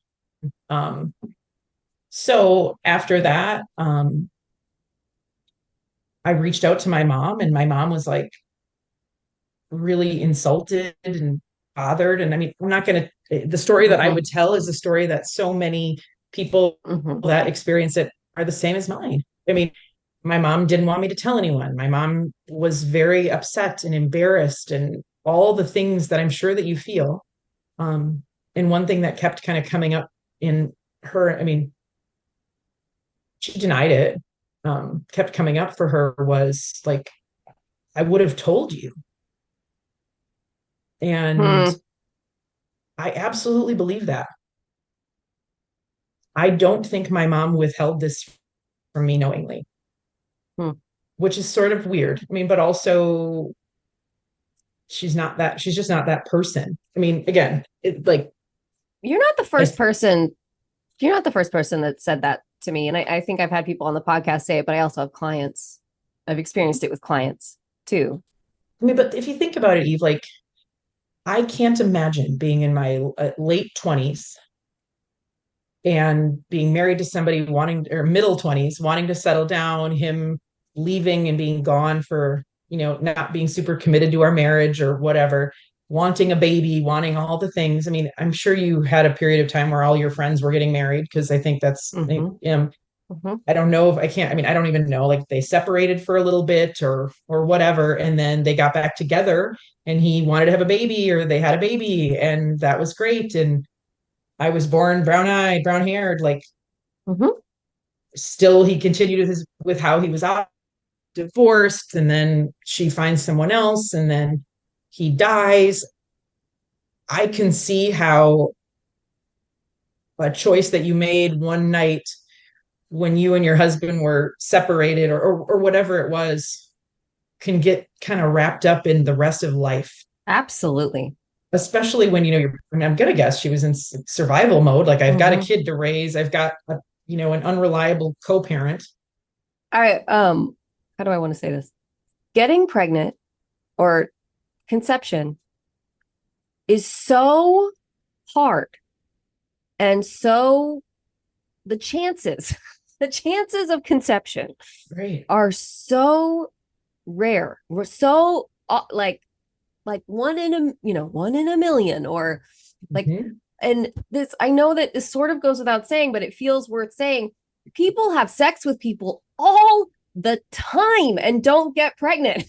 so after that, I reached out to my mom and my mom was like really insulted and bothered. And I mean, I'm not going to, the story that I would tell is a story that so many people that experience it are the same as mine. I mean, my mom didn't want me to tell anyone. My mom was very upset and embarrassed and all the things that I'm sure that you feel. And one thing that kept kind of coming up in her, I mean, she denied it, kept coming up for her was like, I would have told you. And I absolutely believe that. I don't think my mom withheld this from me knowingly, which is sort of weird. I mean, but also she's just not that person. I mean, again, you're not the first person that said that to me. And I think I've had people on the podcast say it, but I also have clients. I've experienced it with clients too. I mean, but if you think about it, Eve, like I can't imagine being in my late 20s and being married to somebody or middle 20s, wanting to settle down, him leaving and being gone for, not being super committed to our marriage or whatever, wanting a baby, wanting all the things. I mean, I'm sure you had a period of time where all your friends were getting married, because I think that's, I don't know if I can't, I mean, I don't even know, like they separated for a little bit or whatever, and then they got back together and he wanted to have a baby or they had a baby, and that was great. And I was born brown-eyed, brown-haired, like still he continued with how he was out, divorced, and then she finds someone else, and then he dies. I can see how a choice that you made one night when you and your husband were separated, or whatever it was, can get kind of wrapped up in the rest of life. Absolutely. Especially when, I mean, I'm going to guess she was in survival mode. Like, I've got a kid to raise. I've got, an unreliable co-parent. All right. How do I want to say this? Getting pregnant or conception is so hard. And so the chances of conception are so rare. We're so like one in a million, or like, and this, I know that this sort of goes without saying, but it feels worth saying. People have sex with people all the time and don't get pregnant.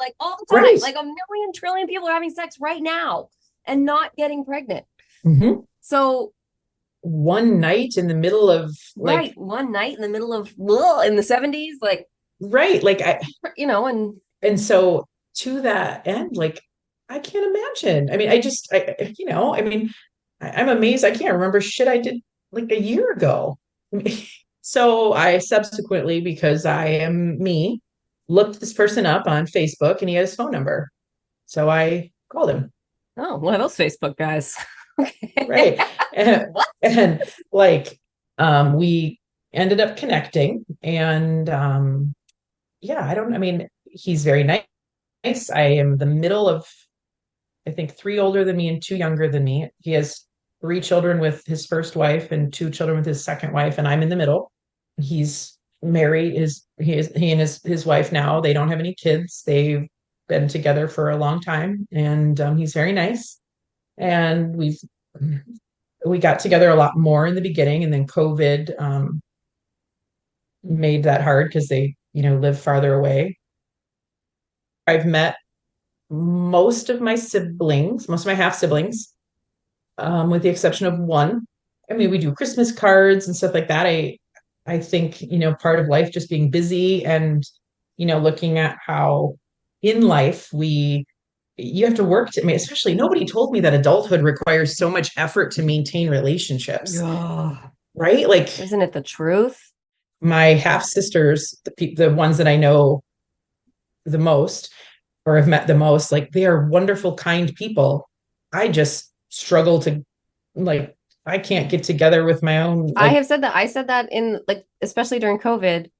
like all the time. Right. Like a million trillion people are having sex right now and not getting pregnant. So one night in the middle of one night in the middle of in the 70s, like like and so to that end, like I can't imagine. I mean, I mean, I'm amazed. I can't remember shit I did like a year ago. So I subsequently, because I am me, looked this person up on Facebook and he had his phone number. So I called him. Oh, one of those Facebook guys. Right. And like, we ended up connecting, and I mean, he's very nice. I am the middle of, I think, 3 older than me and 2 younger than me. He has 3 children with his first wife and 2 children with his second wife, and I'm in the middle. He's married. He and his wife now, they don't have any kids. They've been together for a long time, and he's very nice. And we got together a lot more in the beginning, and then COVID made that hard because they, live farther away. I've met most of my half siblings, with the exception of one. I mean, we do Christmas cards and stuff like that. I think, part of life just being busy and, looking at how in life you have to work I mean, especially, nobody told me that adulthood requires so much effort to maintain relationships. Right? Like, isn't it the truth? My half sisters, the ones that I know the most or have met the most, like, they are wonderful, kind people. I just struggle to, like, I can't get together with my own. Like, I have said that. I said that in, like, especially during COVID,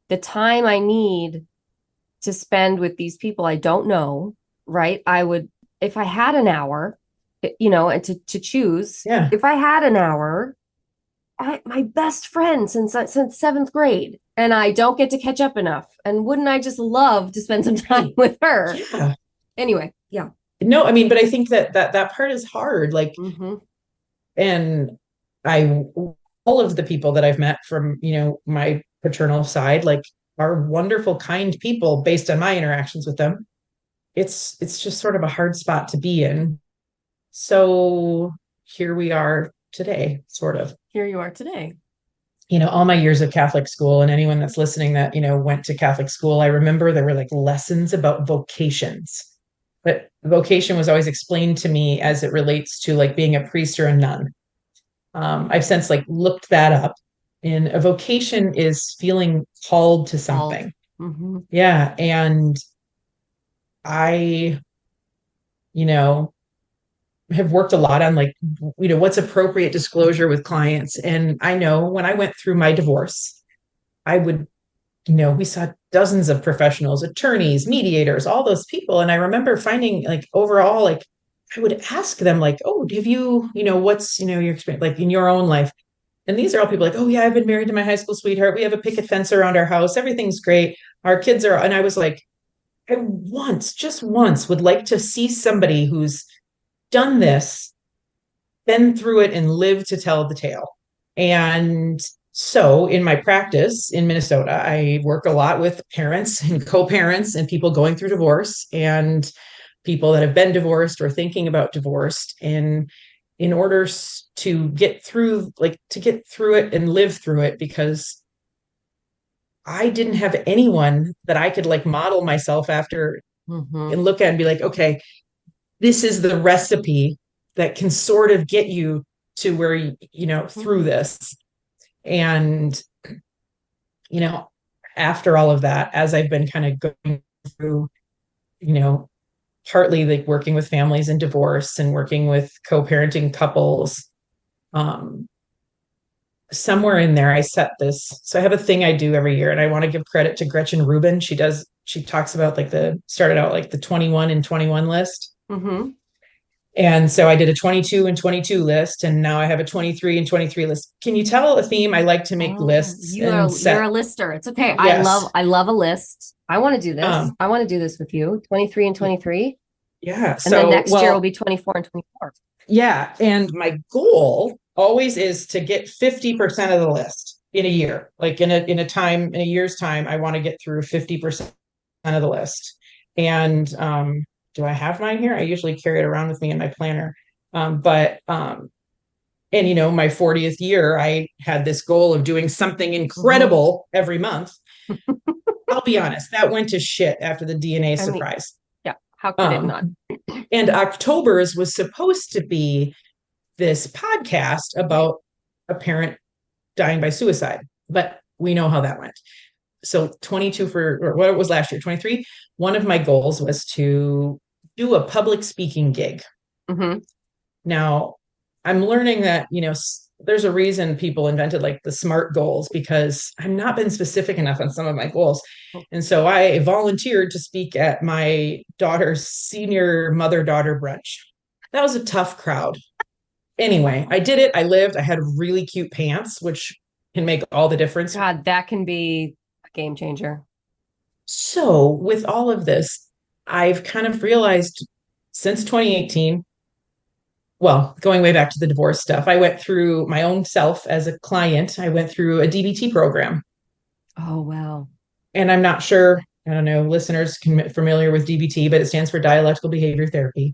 the time I need to spend with these people I don't know, right? I would, if I had an hour, and to choose, if I had an hour, my best friend since 7th grade, and I don't get to catch up enough. And wouldn't I just love to spend some time with her? Yeah. Anyway, yeah. No, I mean, but I think that part is hard. Like, and all of the people that I've met from, my paternal side, like, are wonderful, kind people based on my interactions with them. It's just sort of a hard spot to be in. So here we are today, sort of. Here you are today. All my years of Catholic school, and anyone that's listening that, went to Catholic school, I remember there were like lessons about vocations. But vocation was always explained to me as it relates to like being a priest or a nun. I've since like looked that up, and a vocation is feeling called to something. Yeah. And I, have worked a lot on like, what's appropriate disclosure with clients. And I know when I went through my divorce, I would, we saw dozens of professionals, attorneys, mediators, all those people. And I remember finding like overall, like, I would ask them like, oh, have you, what's, your experience, like in your own life? And these are all people like, oh yeah, I've been married to my high school sweetheart. We have a picket fence around our house. Everything's great. Our kids are, and I was like, I just once would like to see somebody who's done this, been through it, and lived to tell the tale. And so in my practice in Minnesota, I work a lot with parents and co-parents and people going through divorce and people that have been divorced or thinking about divorced. And in order to get through, it and live through it, because I didn't have anyone that I could like model myself after and look at and be like, okay, this is the recipe that can sort of get you to where through this. And after all of that, as I've been kind of going through, partly like working with families in divorce and working with co-parenting couples, somewhere in there I set this. So I have a thing I do every year, and I want to give credit to Gretchen Rubin. She talks about like started out like the 21 and 21 list. And so I did a 22 and 22 list, and now I have a 23 and 23 list. Can you tell a theme? I like to make lists. You're a lister. It's okay. Yes. I love a list. I want to do this. I want to do this with you. 23 and 23. Yeah. And then next year will be 24 and 24. Yeah. And my goal always is to get 50% of the list in a year. Like in a year's time, I want to get through 50% of the list. And do I have mine here? I usually carry it around with me in my planner. And my 40th year, I had this goal of doing something incredible every month. I'll be honest, that went to shit after the DNA surprise. Yeah. How could it not? And October's was supposed to be this podcast about a parent dying by suicide, but we know how that went. So 22 or what it was last year, 23. One of my goals was to do a public speaking gig. Now, I'm learning that, there's a reason people invented like the SMART goals, because I've not been specific enough on some of my goals. And so I volunteered to speak at my daughter's senior mother-daughter brunch. That was a tough crowd. Anyway, I did it. I lived. I had really cute pants, which can make all the difference. God, that can be a game changer. So with all of this, I've kind of realized since 2018, well, going way back to the divorce stuff, I went through my own self as a client. I went through a DBT program. Oh, wow. And I'm not sure, I don't know, listeners can familiar with DBT, but it stands for dialectical behavior therapy.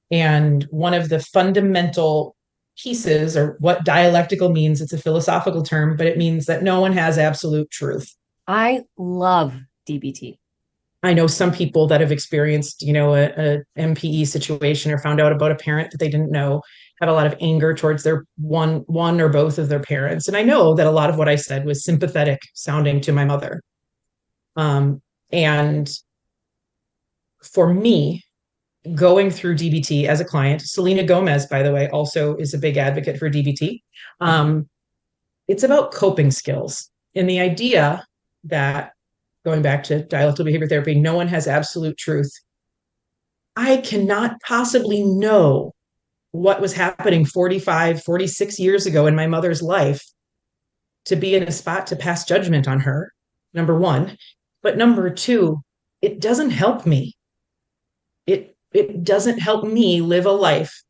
And one of the fundamental pieces, or what dialectical means, it's a philosophical term, but it means that no one has absolute truth. I love DBT. I know some people that have experienced, a MPE situation or found out about a parent that they didn't know, have a lot of anger towards their one or both of their parents. And I know that a lot of what I said was sympathetic sounding to my mother. And for me, going through DBT as a client, Selena Gomez, by the way, also is a big advocate for DBT. It's about coping skills and the idea that, going back to dialectical behavior therapy, no one has absolute truth. I cannot possibly know what was happening 45, 46 years ago in my mother's life to be in a spot to pass judgment on her, number one. But number two, it doesn't help me. It doesn't help me live a life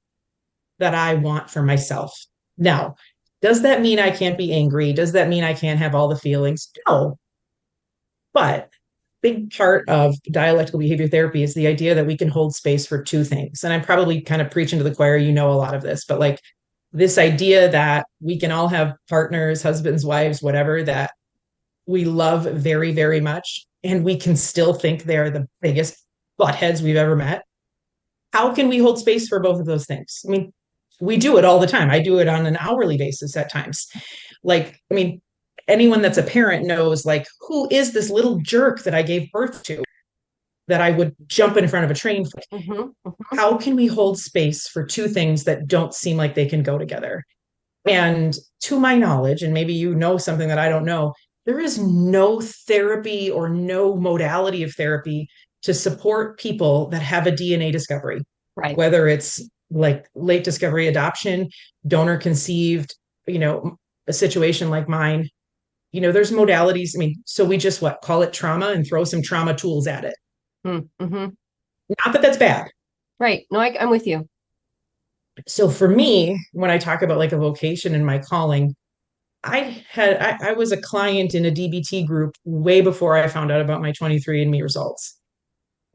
that I want for myself. Now, does that mean I can't be angry? Does that mean I can't have all the feelings? No. But big part of dialectical behavior therapy is the idea that we can hold space for two things. And I'm probably kind of preaching to the choir, a lot of this, but like this idea that we can all have partners, husbands, wives, whatever, that we love very, very much, and we can still think they're the biggest buttheads we've ever met. How can we hold space for both of those things? I mean, we do it all the time. I do it on an hourly basis at times. Anyone that's a parent knows, like, who is this little jerk that I gave birth to that I would jump in front of a train for? How can we hold space for two things that don't seem like they can go together? And to my knowledge, and maybe something that I don't know, there is no therapy or no modality of therapy to support people that have a DNA discovery, right? Whether it's like late discovery adoption, donor conceived, a situation like mine. there's modalities. I mean, so we just call it trauma and throw some trauma tools at it. Mm-hmm. Not that that's bad. Right. No, I'm with you. So for me, when I talk about like a vocation and my calling, I was a client in a DBT group way before I found out about my 23andMe results.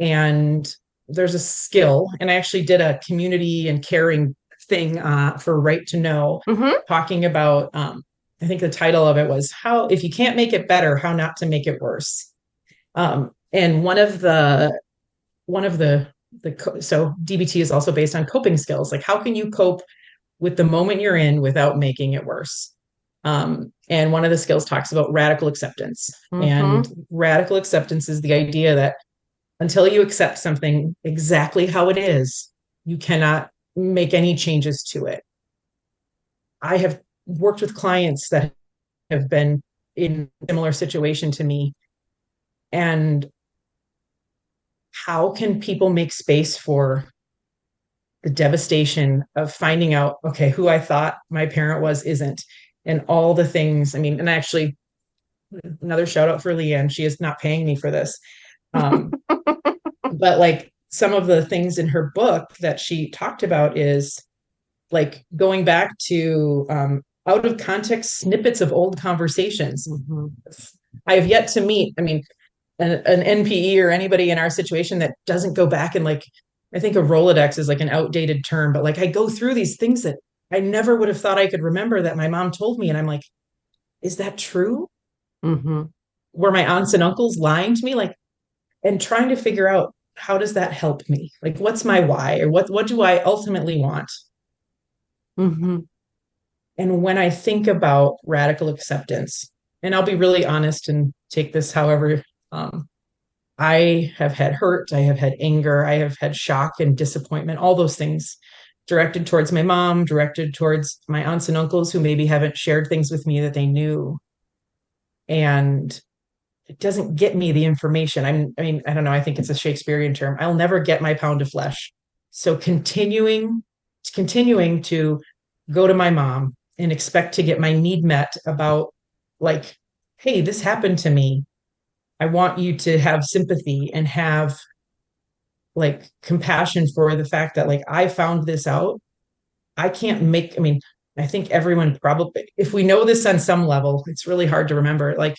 And there's a skill, and I actually did a community and caring thing for Right to Know, Mm-hmm. talking about I think the title of it was how, if you can't make it better, how not to make it worse. And one of the so DBT is also based on coping skills. Like, how can you cope with the moment you're in without making it worse? And one of the skills talks about radical acceptance. Mm-hmm. And radical acceptance is the idea that until you accept something exactly how it is, you cannot make any changes to it. I have worked with clients that have been in a similar situation to me. And how can people make space for the devastation of finding out, okay, who I thought my parent was isn't, and all the things. I mean, and actually, another shout out for Leanne. She is not paying me for this. But like some of the things in her book that she talked about is like going back to out of context snippets of old conversations. Mm-hmm. I have yet to meet, I mean, an NPE or anybody in our situation that doesn't go back and like, I think a Rolodex is like an outdated term, but like I go through these things that I never would have thought I could remember that my mom told me. And I'm like, is that true? Mm-hmm. Were my aunts and uncles lying to me? Like, and trying to figure out how does that help me? Like, what's my why, or what do I ultimately want? Mm-hmm. And when I think about radical acceptance, and I'll be really honest and take this however, I have had hurt, I have had anger, I have had shock and disappointment, all those things directed towards my mom, directed towards my aunts and uncles who maybe haven't shared things with me that they knew. And it doesn't get me the information. I mean, I don't know. I think it's a Shakespearean term. I'll never get my pound of flesh. So continuing to go to my mom and expect to get my need met about like, hey, this happened to me. I want you to have sympathy and have like compassion for the fact that like I found this out. I can't make, I mean, I think everyone probably, if we know this on some level, it's really hard to remember. Like,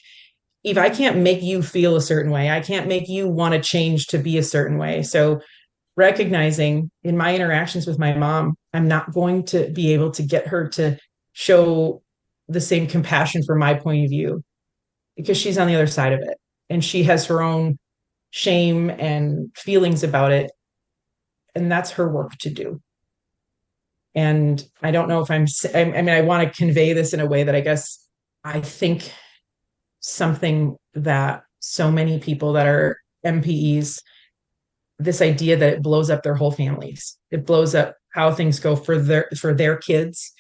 Eve, I can't make you feel a certain way. I can't make you want to change to be a certain way. So recognizing in my interactions with my mom, I'm not going to be able to get her to show the same compassion for my point of view because she's on the other side of it and she has her own shame and feelings about it. And that's her work to do. And I don't know if I mean, I want to convey this in a way that I guess I think something that so many people that are MPEs, this idea that it blows up their whole families. It blows up how things go for their kids,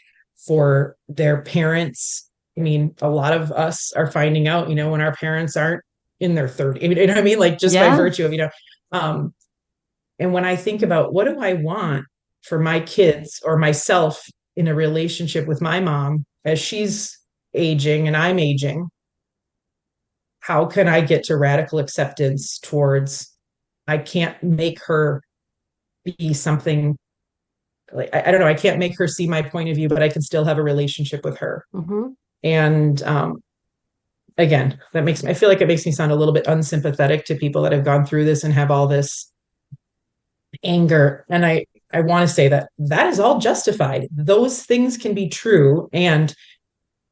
for their parents. I mean, a lot of us are finding out, when our parents aren't in their 30s. You know what I mean? Like just by virtue of, and when I think about what do I want for my kids or myself in a relationship with my mom as she's aging and I'm aging, how can I get to radical acceptance towards I can't make her be something like I don't know, I can't make her see my point of view, but I can still have a relationship with her. Mm-hmm. And again, I feel like it makes me sound a little bit unsympathetic to people that have gone through this and have all this anger. And I want to say that is all justified. Those things can be true. And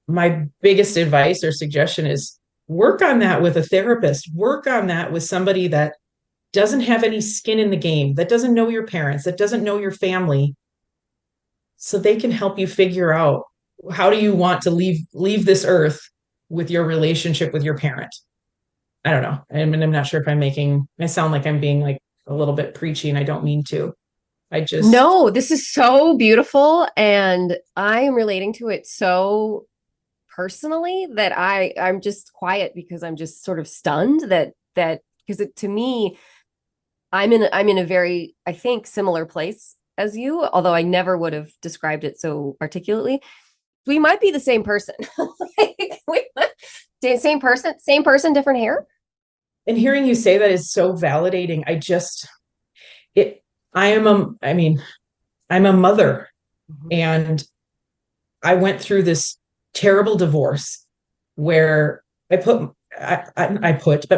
my biggest advice or suggestion is work on that with a therapist, work on that with somebody that doesn't have any skin in the game, that doesn't know your parents, that doesn't know your family, so they can help you figure out how do you want to leave this earth with your relationship with your parent. I don't know. I mean, I'm not sure if I sound like I'm being like a little bit preachy and I don't mean to. No, this is so beautiful. And I am relating to it so personally that I'm just quiet because I'm just sort of stunned that because to me, I'm in a very, I think, similar place as you, although I never would have described it so articulately. We might be the same person. Same person, different hair. And hearing you say that is so validating. I mean, I'm a mother, and I went through this terrible divorce where but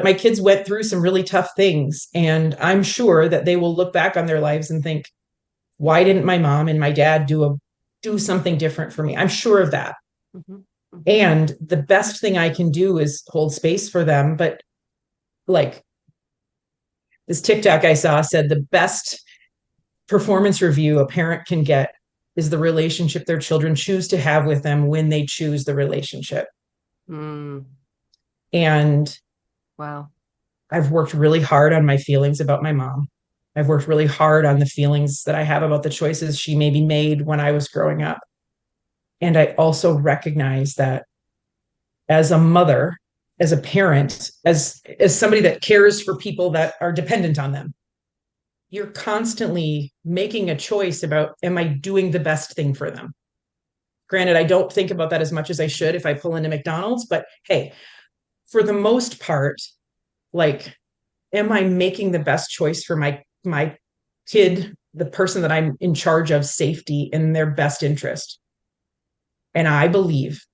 my kids went through some really tough things. And I'm sure that they will look back on their lives and think, why didn't my mom and my dad do something different for me? I'm sure of that. Mm-hmm. Mm-hmm. And the best thing I can do is hold space for them. But like this TikTok I saw said the best performance review a parent can get is the relationship their children choose to have with them when they choose the relationship. Mm. And Wow. I've worked really hard on my feelings about my mom. I've worked really hard on the feelings that I have about the choices she maybe made when I was growing up. And I also recognize that as a mother, as a parent, as somebody that cares for people that are dependent on them, you're constantly making a choice about, am I doing the best thing for them? Granted, I don't think about that as much as I should if I pull into McDonald's, but hey, for the most part, like, am I making the best choice for my kid, the person that I'm in charge of, safety in their best interest? And I believe,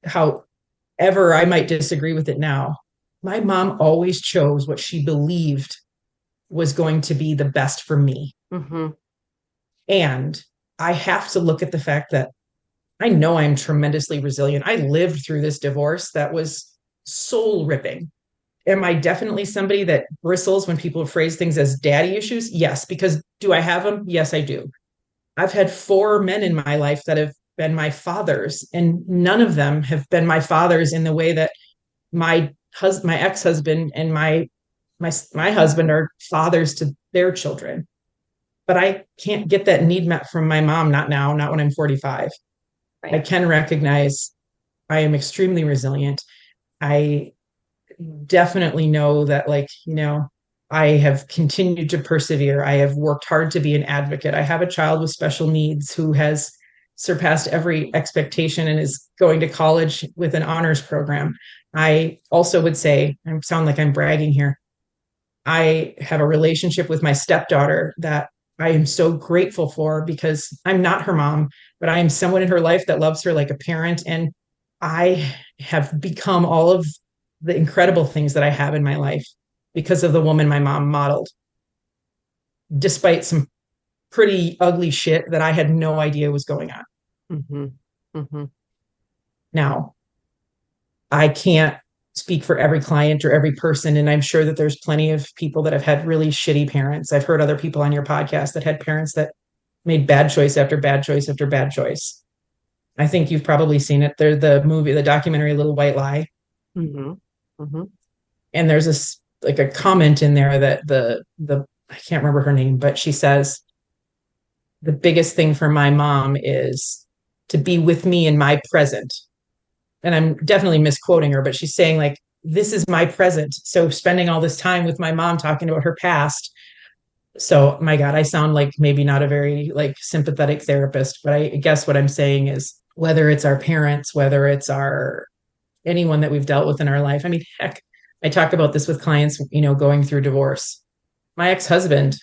however I might disagree with it now, my mom always chose what she believed was going to be the best for me. Mm-hmm. And I have to look at the fact that I know I'm tremendously resilient. I lived through this divorce that was soul ripping. Am I definitely somebody that bristles when people phrase things as daddy issues? Yes. Because do I have them? Yes, I do. I've had 4 men in my life that have been my fathers, and none of them have been my fathers in the way that my ex-husband and my husband are fathers to their children. But I can't get that need met from my mom, not now, not when I'm 45. Right. I can recognize I am extremely resilient. I definitely know that, like, I have continued to persevere. I have worked hard to be an advocate. I have a child with special needs who has surpassed every expectation and is going to college with an honors program. I also would say, I sound like I'm bragging here, I have a relationship with my stepdaughter that I am so grateful for, because I'm not her mom, but I am someone in her life that loves her like a parent. And I have become all of the incredible things that I have in my life because of the woman my mom modeled, despite some pretty ugly shit that I had no idea was going on. Mm-hmm. Mm-hmm. Now, I can't speak for every client or every person. And I'm sure that there's plenty of people that have had really shitty parents. I've heard other people on your podcast that had parents that made bad choice after bad choice after bad choice. I think you've probably seen it. There's the documentary Little White Lie. Mm-hmm. Mm-hmm. And there's a comment in there that the I can't remember her name, but she says, the biggest thing for my mom is to be with me in my present. And I'm definitely misquoting her, but she's saying, like, this is my present. So spending all this time with my mom talking about her past. So my God, I sound like maybe not a very like sympathetic therapist, but I guess what I'm saying is, whether it's our parents, whether it's anyone that we've dealt with in our life. I mean, heck, I talk about this with clients, going through divorce. My ex-husband,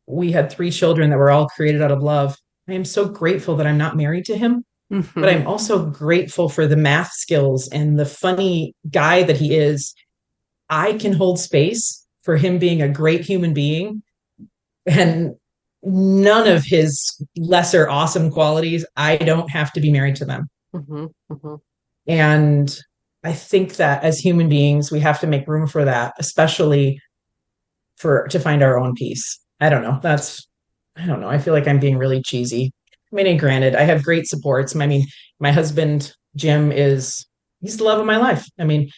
we had 3 children that were all created out of love. I am so grateful that I'm not married to him. Mm-hmm. But I'm also grateful for the math skills and the funny guy that he is. I can hold space for him being a great human being, and none of his lesser awesome qualities, I don't have to be married to them. Mm-hmm. Mm-hmm. And I think that as human beings, we have to make room for that, especially to find our own peace. I don't know. I don't know. I feel like I'm being really cheesy. I mean, and granted, I have great supports. I mean, my husband, Jim, he's the love of my life. I mean,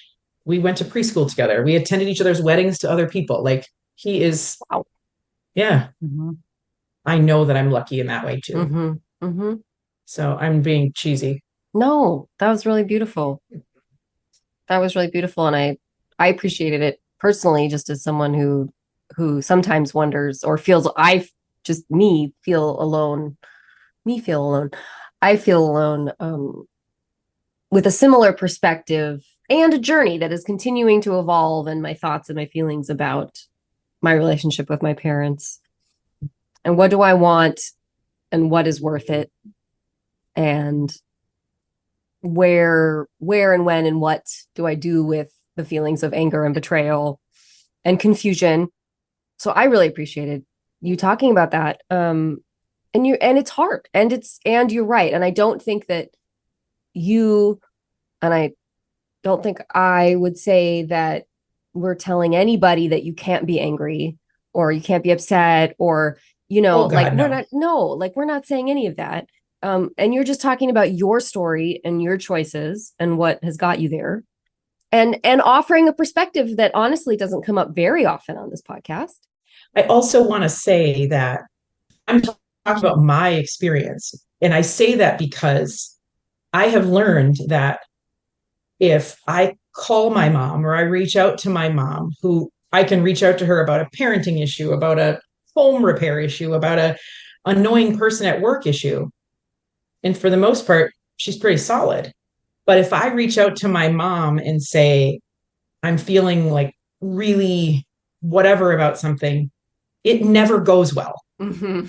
we went to preschool together. We attended each other's weddings to other people. Like, he is, Wow. yeah. Mm-hmm. I know that I'm lucky in that way too. Mm-hmm. Mm-hmm. So I'm being cheesy. No, that was really beautiful. That was really beautiful. And I appreciated it personally, just as someone who sometimes wonders or feels, feel alone. I feel alone with a similar perspective and a journey that is continuing to evolve, and my thoughts and my feelings about my relationship with my parents and what do I want and what is worth it, and where and when and what do I do with the feelings of anger and betrayal and confusion. So I really appreciated you talking about that. And it's hard, and you're right. And I don't think that I don't think I would say that we're telling anybody that you can't be angry or you can't be upset, or, Oh, God, like no. we're not saying any of that. And you're just talking about your story and your choices and what has got you there, and offering a perspective that honestly doesn't come up very often on this podcast. I also want to say that I'm talking about my experience. And I say that because I have learned that if I call my mom or I reach out to my mom, who I can reach out to her about a parenting issue, about a home repair issue, about a annoying person at work issue. And for the most part, she's pretty solid. But if I reach out to my mom and say, I'm feeling like really whatever about something, it never goes well. Mm-hmm.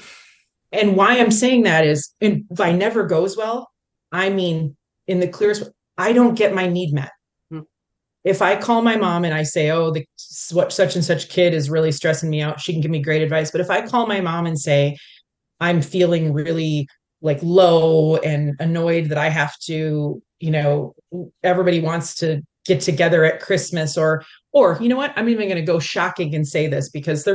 And why I'm saying that is, and by never goes well, I mean, in the clearest, I don't get my need met. Mm-hmm. If I call my mom and I say, oh, what such and such kid is really stressing me out, she can give me great advice. But if I call my mom and say, I'm feeling really like low and annoyed that I have to, everybody wants to get together at Christmas, or you know what? I'm even going to go shocking and say this, because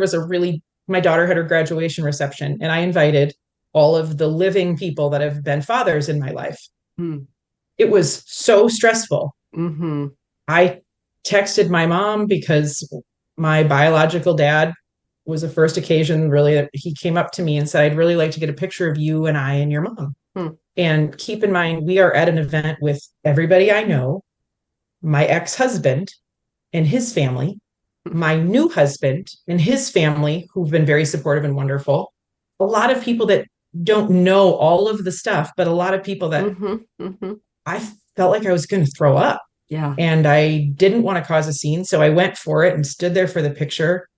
my daughter had her graduation reception and I invited all of the living people that have been fathers in my life. Mm. It was so stressful. Mm-hmm. I texted my mom because my biological dad was the first occasion really that he came up to me and said, I'd really like to get a picture of you and I and your mom. Hmm. And keep in mind, we are at an event with everybody I know, my ex-husband and his family, my new husband and his family, who've been very supportive and wonderful. A lot of people that don't know all of the stuff, but a lot of people that Mm-hmm. Mm-hmm. I felt like I was going to throw up. Yeah. And I didn't want to cause a scene. So I went for it and stood there for the picture.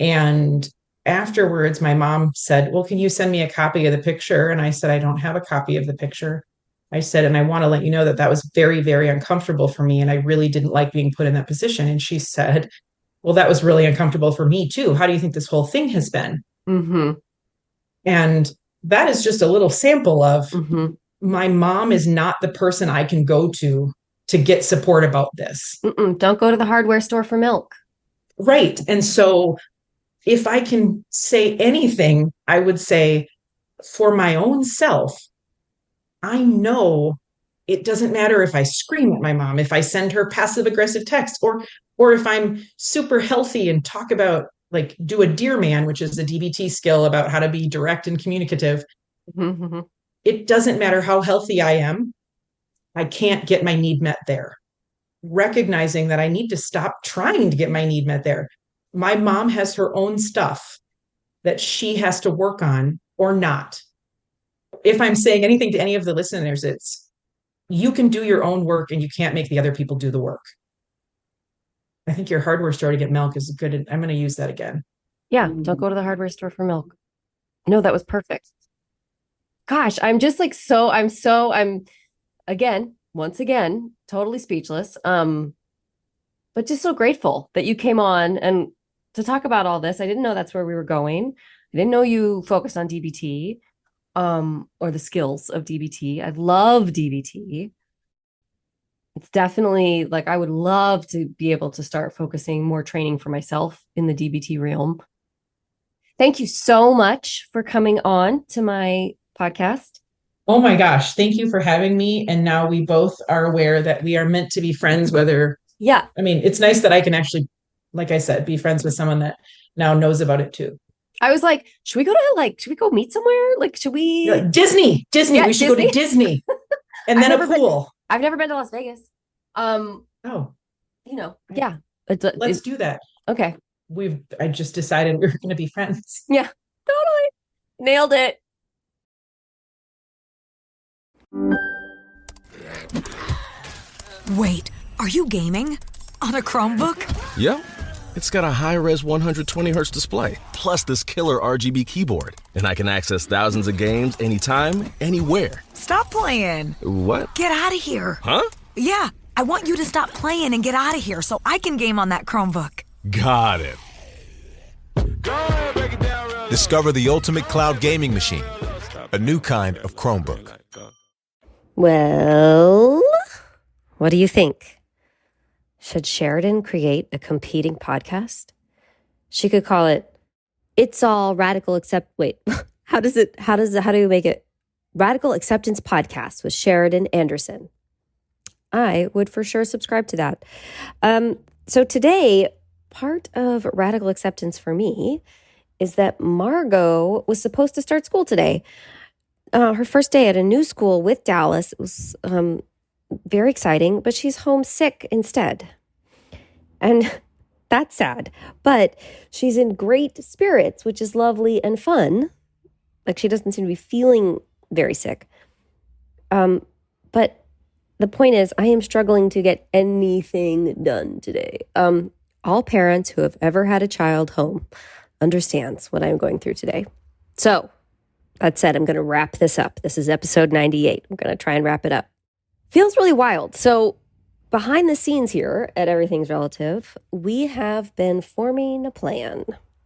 And afterwards, my mom said, well, can you send me a copy of the picture? And I said, I don't have a copy of the picture. I said, and I want to let you know that that was very, very uncomfortable for me. And I really didn't like being put in that position. And she said, well, that was really uncomfortable for me too. How do you think this whole thing has been? Mm-hmm. And that is just a little sample of Mm-hmm. my mom is not the person I can go to get support about this. Mm-mm. Don't go to the hardware store for milk. Right. And so if I can say anything, I would say for my own self, I know it doesn't matter if I scream at my mom, if I send her passive aggressive text, or if I'm super healthy and talk about like do a dear man, which is a DBT skill about how to be direct and communicative. Mm-hmm. It doesn't matter how healthy I am. I can't get my need met there. Recognizing that I need to stop trying to get my need met there. My mom has her own stuff that she has to work on or not. If I'm saying anything to any of the listeners, it's you can do your own work and you can't make the other people do the work. I think your hardware store to get milk is good. I'm going to use that again. Yeah. Don't go to the hardware store for milk. No, that was perfect. Gosh, I'm just like, I'm again, once again, totally speechless. But just so grateful that you came on and to talk about all this. I didn't know that's where we were going. I didn't know you focused on DBT, or the skills of DBT. I love DBT. It's definitely like I would love to be able to start focusing more training for myself in the DBT realm. Thank you so much for coming on to my podcast. Oh my gosh, thank you for having me. And now we both are aware that we are meant to be friends, whether, Yeah. I mean, it's nice that I can actually, like I said, be friends with someone that now knows about it too. I was like, should we go meet somewhere? Like, should we? Like, Disney, Yeah, we should go to Disney and then a pool. I've never been to Las Vegas. Oh, Yeah. let's do that. Okay. I just decided we're going to be friends. Yeah, totally. Nailed it. Wait, are you gaming? On a Chromebook? Yep. It's got a high-res 120Hz display, plus this killer RGB keyboard. And I can access thousands of games anytime, anywhere. Stop playing. What? Get out of here. Huh? Yeah, I want you to stop playing and get out of here so I can game on that Chromebook. Got it. Discover the ultimate cloud gaming machine. A new kind of Chromebook. Well, what do you think? Should Sheridan create a competing podcast? She could call it It's All Radical Accept. Wait, how do you make it? Radical Acceptance Podcast with Sheridan Anderson. I would for sure subscribe to that. So today, part of Radical Acceptance for me is that Margot was supposed to start school today. Her first day at a new school with Dallas. It was very exciting, but she's homesick instead. And that's sad. But she's in great spirits, which is lovely and fun. Like, she doesn't seem to be feeling very sick. But the point is, I am struggling to get anything done today. All parents who have ever had a child home understands what I'm going through today. So, that said, I'm going to wrap this up. This is episode 98. I'm going to try and wrap it up. Feels really wild. So behind the scenes here at Everything's Relative, we have been forming a plan.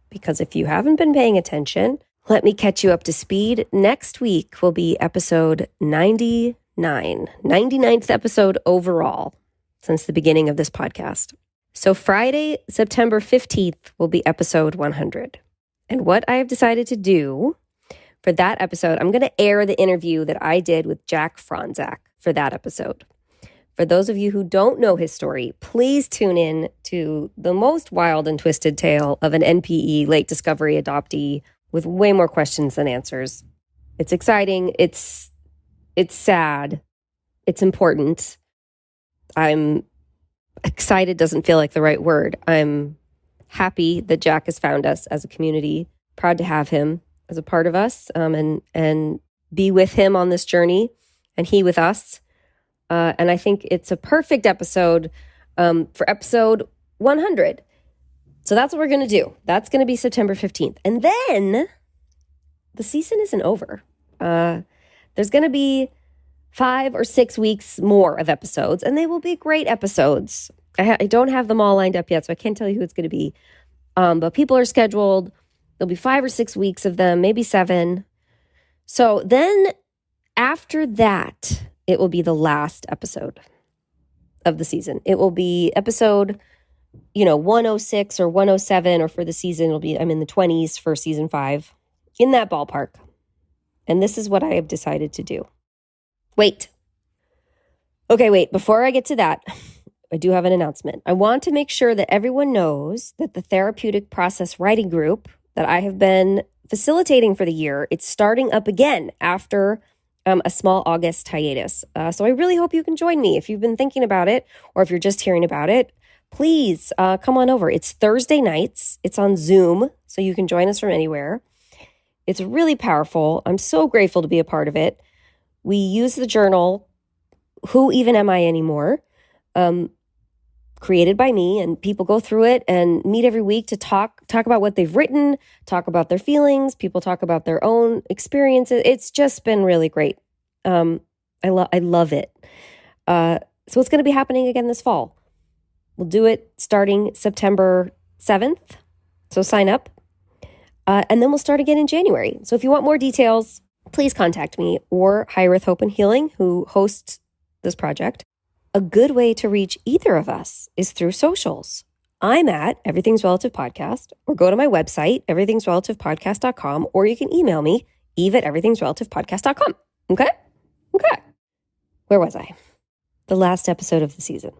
Because if you haven't been paying attention, let me catch you up to speed. Next week will be episode 99, 99th episode overall since the beginning of this podcast. So Friday, September 15th will be episode 100. And what I have decided to do for that episode, I'm going to air the interview that I did with Jack Franzak for that episode. For those of you who don't know his story, please tune in to the most wild and twisted tale of an NPE late discovery adoptee with way more questions than answers. It's exciting. It's sad. It's important. I'm excited doesn't feel like the right word. I'm happy that Jack has found us as a community. Proud to have him as a part of us, and be with him on this journey, and he with us. And I think it's a perfect episode for episode 100. So that's what we're going to do. That's going to be September 15th. And then the season isn't over. There's going to be 5 or 6 weeks more of episodes, and they will be great episodes. I don't have them all lined up yet, so I can't tell you who it's going to be. But people are scheduled. There'll be 5 or 6 weeks of them, maybe 7. So then after that, it will be the last episode of the season. It will be episode, 106 or 107, or for the season, it'll be, I'm in the 20s for season 5, in that ballpark. And this is what I have decided to do. Wait. Before I get to that, I do have an announcement. I want to make sure that everyone knows that the Therapeutic Process Writing Group that I have been facilitating for the year, it's starting up again after a small August hiatus. So I really hope you can join me. If you've been thinking about it, or if you're just hearing about it, please come on over. It's Thursday nights. It's on Zoom, so you can join us from anywhere. It's really powerful. I'm so grateful to be a part of it. We use the journal, Who Even Am I Anymore? Created by me, and people go through it and meet every week to talk about what they've written, talk about their feelings. People talk about their own experiences. It's just been really great. I love it. So it's going to be happening again this fall. We'll do it starting September 7th. So sign up. And then we'll start again in January. So if you want more details, please contact me or Hyreth Hope and Healing, who hosts this project. A good way to reach either of us is through socials. I'm at Everything's Relative Podcast, or go to my website, everythingsrelativepodcast.com, or you can email me, eve@everythingsrelativepodcast.com. Okay? Where was I? The last episode of the season.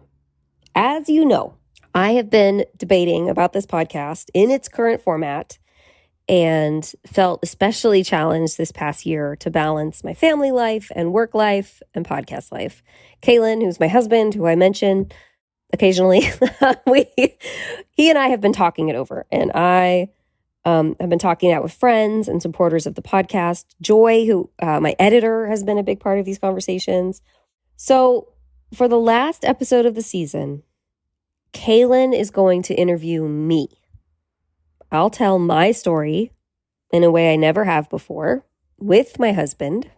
As you know, I have been debating about this podcast in its current format and felt especially challenged this past year to balance my family life and work life and podcast life. Kaylin, who's my husband, who I mention occasionally, he and I have been talking it over. And I have been talking out with friends and supporters of the podcast. Joy, who my editor, has been a big part of these conversations. So For the last episode of the season, Kaylin is going to interview me. I'll tell my story in a way I never have before with my husband.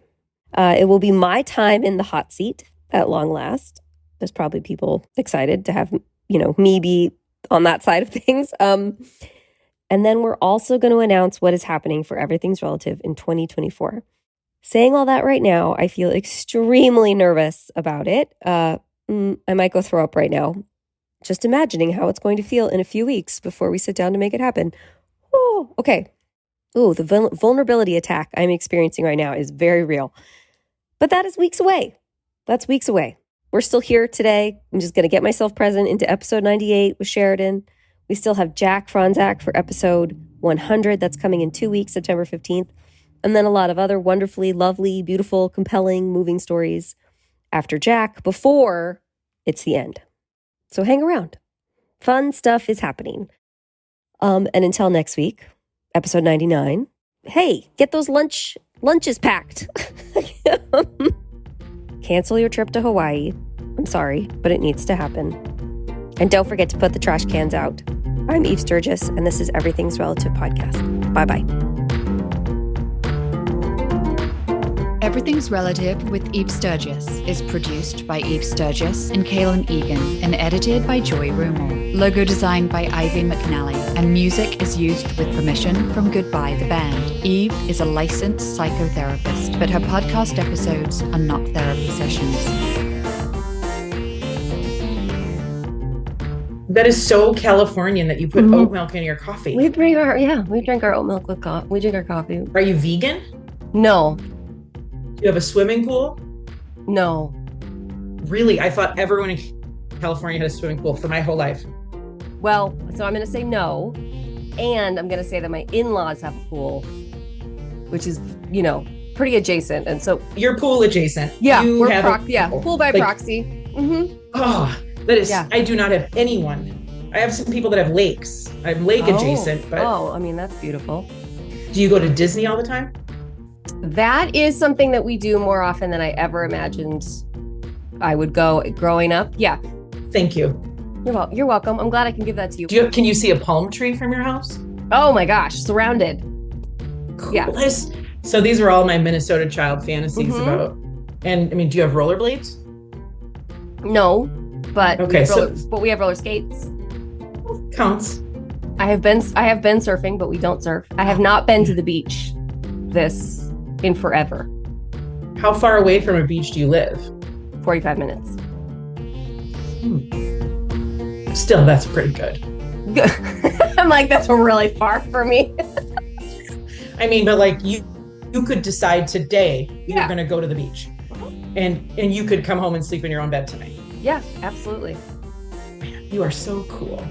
It will be my time in the hot seat at long last. There's probably people excited to have, me be on that side of things. And then we're also going to announce what is happening for Everything's Relative in 2024. Saying all that right now, I feel extremely nervous about it. I might go throw up right now. Just imagining how it's going to feel in a few weeks before we sit down to make it happen. Oh, okay. Ooh, the vulnerability attack I'm experiencing right now is very real. But that is weeks away. That's weeks away. We're still here today. I'm just going to get myself present into episode 98 with Sheridan. We still have Jack Franzak for episode 100. That's coming in 2 weeks, September 15th. And then a lot of other wonderfully lovely, beautiful, compelling, moving stories after Jack before it's the end. So hang around. Fun stuff is happening. And until next week, episode 99, hey, get those lunches packed. Cancel your trip to Hawaii. I'm sorry, but it needs to happen. And don't forget to put the trash cans out. I'm Eve Sturgis, and this is Everything's Relative Podcast. Bye-bye. Everything's Relative with Eve Sturgis is produced by Eve Sturgis and Kaylin Egan and edited by Joy Rumel. Logo designed by Ivy McNally, and music is used with permission from Goodbye the Band. Eve is a licensed psychotherapist, but her podcast episodes are not therapy sessions. That is so Californian that you put oat milk in your coffee. We drink our oat milk with coffee. We drink our coffee. Are you vegan? No. Do you have a swimming pool? No. Really? I thought everyone in California had a swimming pool for my whole life. Well, so I'm going to say no. And I'm going to say that my in-laws have a pool, which is, pretty adjacent. And so you're pool adjacent. Yeah, you have pool by proxy. Mm-hmm. Oh, that is, I do not have anyone. I have some people that have lakes. I'm lake adjacent, but. Oh, I mean, that's beautiful. Do you go to Disney all the time? That is something that we do more often than I ever imagined I would go growing up. Yeah. Thank you. You're welcome. I'm glad I can give that to you. Can you see a palm tree from your house? Oh my gosh, surrounded. Cool. Yeah. So these are all my Minnesota child fantasies about. And I mean, do you have rollerblades? No, but okay, but we have roller skates. Counts. I have been surfing, but we don't surf. I have not been to the beach in forever. How far away from a beach do you live? 45 minutes. Still, that's pretty good. I'm like, that's really far for me. I mean, but like you could decide today you're going to go to the beach, and you could come home and sleep in your own bed tonight. Yeah, absolutely. Man, you are so cool.